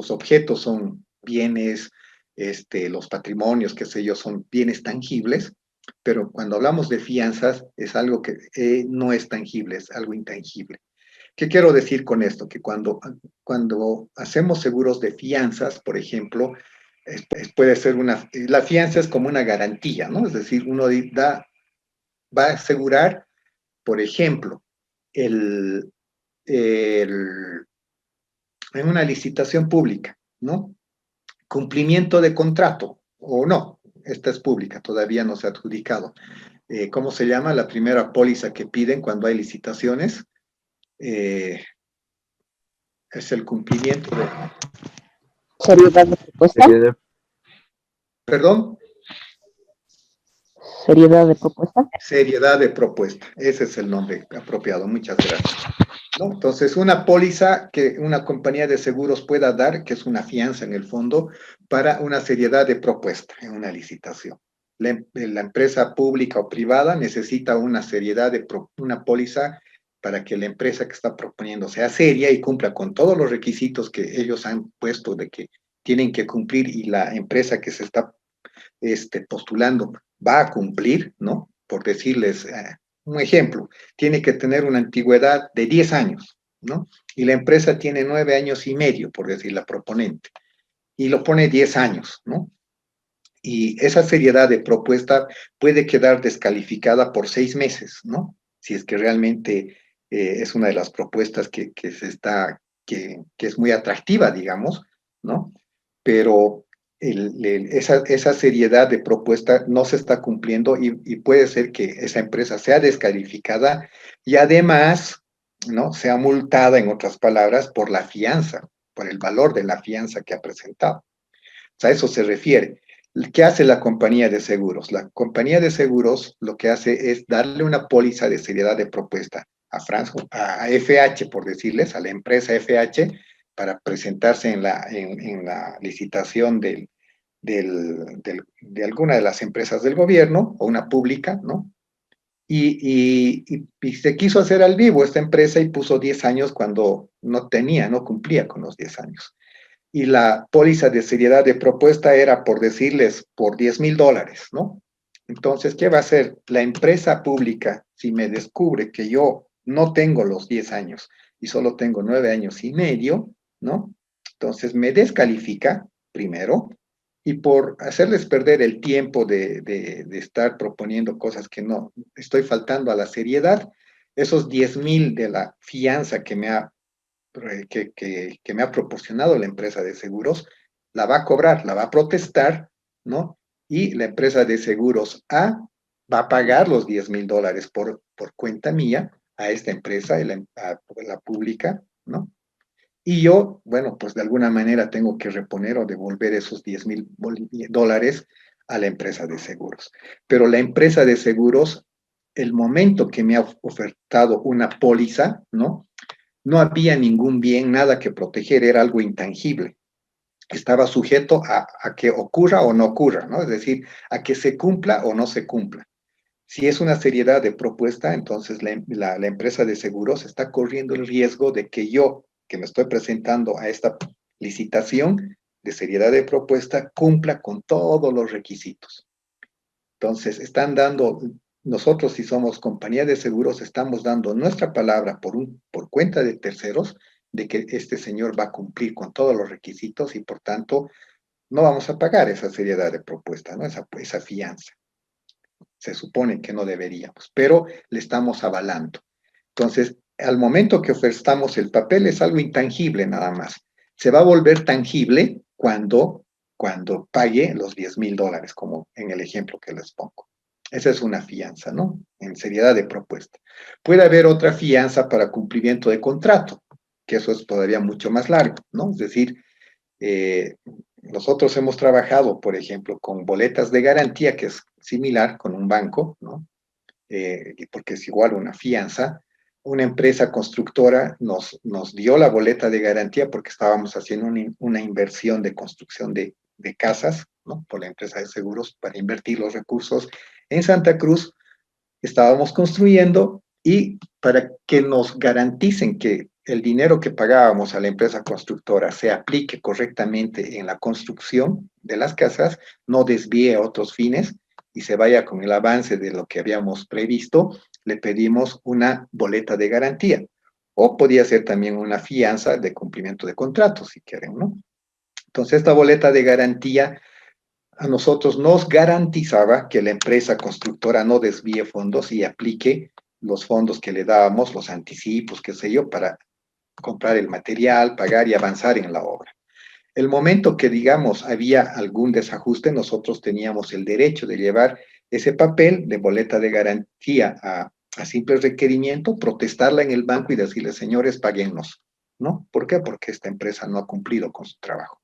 objetos son bienes, los patrimonios, qué sé yo, son bienes tangibles, pero cuando hablamos de fianzas es algo que no es tangible, es algo intangible. ¿Qué quiero decir con esto? Que cuando hacemos seguros de fianzas, por ejemplo, puede ser la fianza es como una garantía, ¿no? Es decir, uno va a asegurar, por ejemplo, en una licitación pública, ¿no? Cumplimiento de contrato, o no, esta es pública, todavía no se ha adjudicado. ¿Cómo se llama la primera póliza que piden cuando hay licitaciones? Es el cumplimiento de... ¿Seriedad de propuesta? ¿Perdón? ¿Seriedad de propuesta? Seriedad de propuesta, ese es el nombre apropiado, muchas gracias. ¿No? Entonces, una póliza que una compañía de seguros pueda dar, que es una fianza en el fondo, para una seriedad de propuesta en una licitación. La empresa pública o privada necesita una seriedad una póliza para que la empresa que está proponiendo sea seria y cumpla con todos los requisitos que ellos han puesto de que tienen que cumplir y la empresa que se está postulando va a cumplir, ¿no? Por decirles un ejemplo, tiene que tener una antigüedad de 10 años, ¿no? Y la empresa tiene 9 años y medio, por decir la proponente, y lo pone 10 años, ¿no? Y esa seriedad de propuesta puede quedar descalificada por 6 meses, ¿no? Si es que realmente es una de las propuestas que es muy atractiva, digamos, ¿no? pero esa seriedad de propuesta no se está cumpliendo y puede ser que esa empresa sea descalificada y además, ¿no?, sea multada, en otras palabras, por la fianza, por el valor de la fianza que ha presentado. O sea, a eso se refiere. ¿Qué hace la compañía de seguros? La compañía de seguros lo que hace es darle una póliza de seriedad de propuesta a FH, por decirles, a la empresa FH, para presentarse en la licitación de alguna de las empresas del gobierno o una pública, ¿no? Y se quiso hacer al vivo esta empresa y puso 10 años cuando no cumplía con los 10 años. Y la póliza de seriedad de propuesta era, por decirles, por $10,000, ¿no? Entonces, ¿qué va a hacer la empresa pública si me descubre que yo no tengo los 10 años y solo tengo 9 años y medio, ¿no? Entonces me descalifica primero, y por hacerles perder el tiempo de estar proponiendo cosas que no, estoy faltando a la seriedad, esos 10,000 de la fianza que me ha proporcionado la empresa de seguros, la va a cobrar, la va a protestar, ¿no? Y la empresa de seguros A va a pagar los $10,000 por cuenta mía a esta empresa, a la pública, ¿no? Y yo, bueno, pues de alguna manera tengo que reponer o devolver esos $10,000 a la empresa de seguros. Pero la empresa de seguros, el momento que me ha ofertado una póliza, ¿no?, no había ningún bien, nada que proteger, era algo intangible. Estaba sujeto a que ocurra o no ocurra, ¿no? Es decir, a que se cumpla o no se cumpla. Si es una seriedad de propuesta, entonces la empresa de seguros está corriendo el riesgo de que yo, que me estoy presentando a esta licitación de seriedad de propuesta, cumpla con todos los requisitos. Entonces, nosotros, si somos compañía de seguros, estamos dando nuestra palabra por cuenta de terceros de que este señor va a cumplir con todos los requisitos y, por tanto, no vamos a pagar esa seriedad de propuesta, ¿no?, esa fianza. Se supone que no deberíamos, pero le estamos avalando. Entonces, al momento que ofertamos el papel, es algo intangible nada más. Se va a volver tangible cuando pague los $10,000, como en el ejemplo que les pongo. Esa es una fianza, ¿no?, en seriedad de propuesta. Puede haber otra fianza para cumplimiento de contrato, que eso es todavía mucho más largo, ¿no? Es decir, nosotros hemos trabajado, por ejemplo, con boletas de garantía, que es similar con un banco, ¿no? Porque es igual una fianza. Una empresa constructora nos dio la boleta de garantía porque estábamos haciendo una inversión de construcción de casas, ¿no?, por la empresa de seguros, para invertir los recursos en Santa Cruz. Estábamos construyendo, y para que nos garanticen que el dinero que pagábamos a la empresa constructora se aplique correctamente en la construcción de las casas, no desvíe a otros fines y se vaya con el avance de lo que habíamos previsto, le pedimos una boleta de garantía. O podía ser también una fianza de cumplimiento de contrato, si quieren, ¿no? Entonces, esta boleta de garantía a nosotros nos garantizaba que la empresa constructora no desvíe fondos y aplique los fondos que le dábamos, los anticipos, qué sé yo, para comprar el material, pagar y avanzar en la obra. El momento que, digamos, había algún desajuste, nosotros teníamos el derecho de llevar ese papel de boleta de garantía a simple requerimiento, protestarla en el banco y decirle, señores, páguennos, ¿no? ¿Por qué? Porque esta empresa no ha cumplido con su trabajo,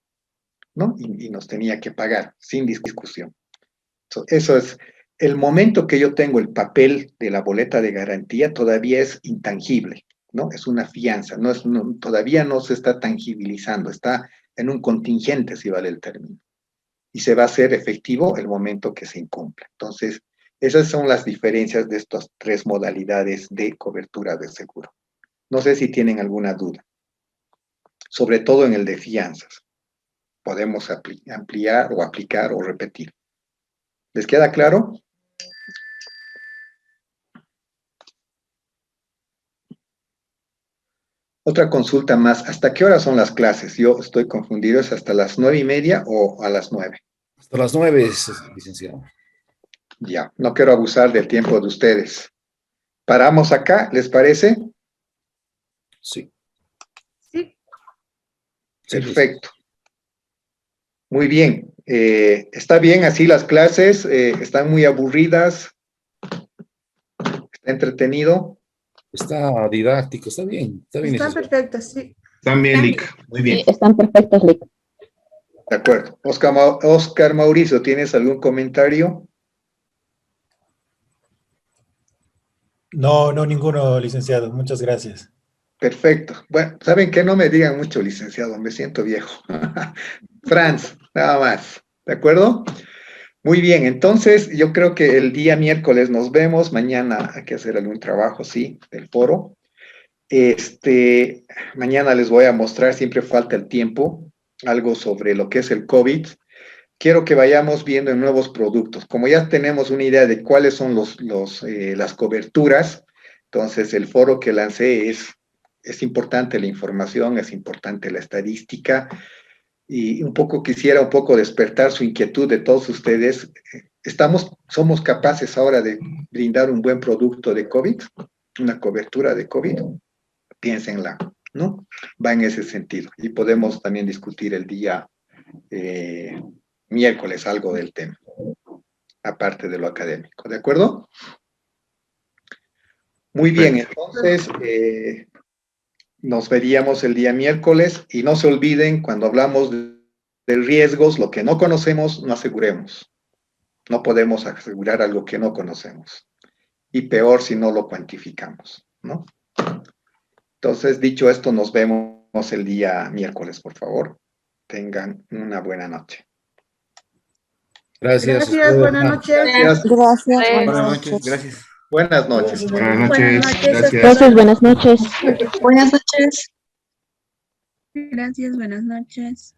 ¿no? Y nos tenía que pagar sin discusión. Eso es el momento que yo tengo el papel de la boleta de garantía, todavía es intangible, ¿no? Es una fianza, todavía no se está tangibilizando, está en un contingente, si vale el término. Y se va a hacer efectivo el momento que se incumpla. Entonces, esas son las diferencias de estas tres modalidades de cobertura de seguro. No sé si tienen alguna duda, sobre todo en el de fianzas. Podemos ampliar o aplicar o repetir. ¿Les queda claro? Otra consulta más. ¿Hasta qué hora son las clases? Yo estoy confundido. ¿Es hasta las 9:30 o a las 9? Hasta las 9, licenciado. Ya, no quiero abusar del tiempo de ustedes. ¿Paramos acá? ¿Les parece? Sí. Sí. Perfecto. Muy bien. ¿Está bien así las clases? ¿Están muy aburridas? ¿Está entretenido? Está didáctico, está bien. Está bien. Están perfectas, sí. Están bien, Lick. Muy bien. Sí, están perfectas, Lick. De acuerdo. Oscar Mauricio, ¿tienes algún comentario? No, no ninguno, licenciado. Muchas gracias. Perfecto. Bueno, ¿saben qué? No me digan mucho, licenciado, me siento viejo. Franz, nada más. ¿De acuerdo? Muy bien, entonces yo creo que el día miércoles nos vemos. Mañana hay que hacer algún trabajo, sí, del foro. Mañana les voy a mostrar, siempre falta el tiempo, algo sobre lo que es el COVID. Quiero que vayamos viendo en nuevos productos. Como ya tenemos una idea de cuáles son las coberturas, entonces el foro que lancé es importante la información, es importante la estadística, y quisiera un poco despertar su inquietud de todos ustedes. ¿Somos capaces ahora de brindar un buen producto de COVID? Una cobertura de COVID. Piénsenla, ¿no? Va en ese sentido. Y podemos también discutir el día miércoles algo del tema, aparte de lo académico, ¿de acuerdo? Muy bien, entonces nos veríamos el día miércoles y no se olviden, cuando hablamos de riesgos, lo que no conocemos, no aseguremos. No podemos asegurar algo que no conocemos. Y peor si no lo cuantificamos, ¿no? Entonces, dicho esto, nos vemos el día miércoles, por favor. Tengan una buena noche. Gracias. Gracias, buenas noches. Gracias. Buenas noches. Gracias. Buenas noches. Buenas noches. Gracias. Gracias, buenas noches. Buenas noches. Gracias, buenas noches.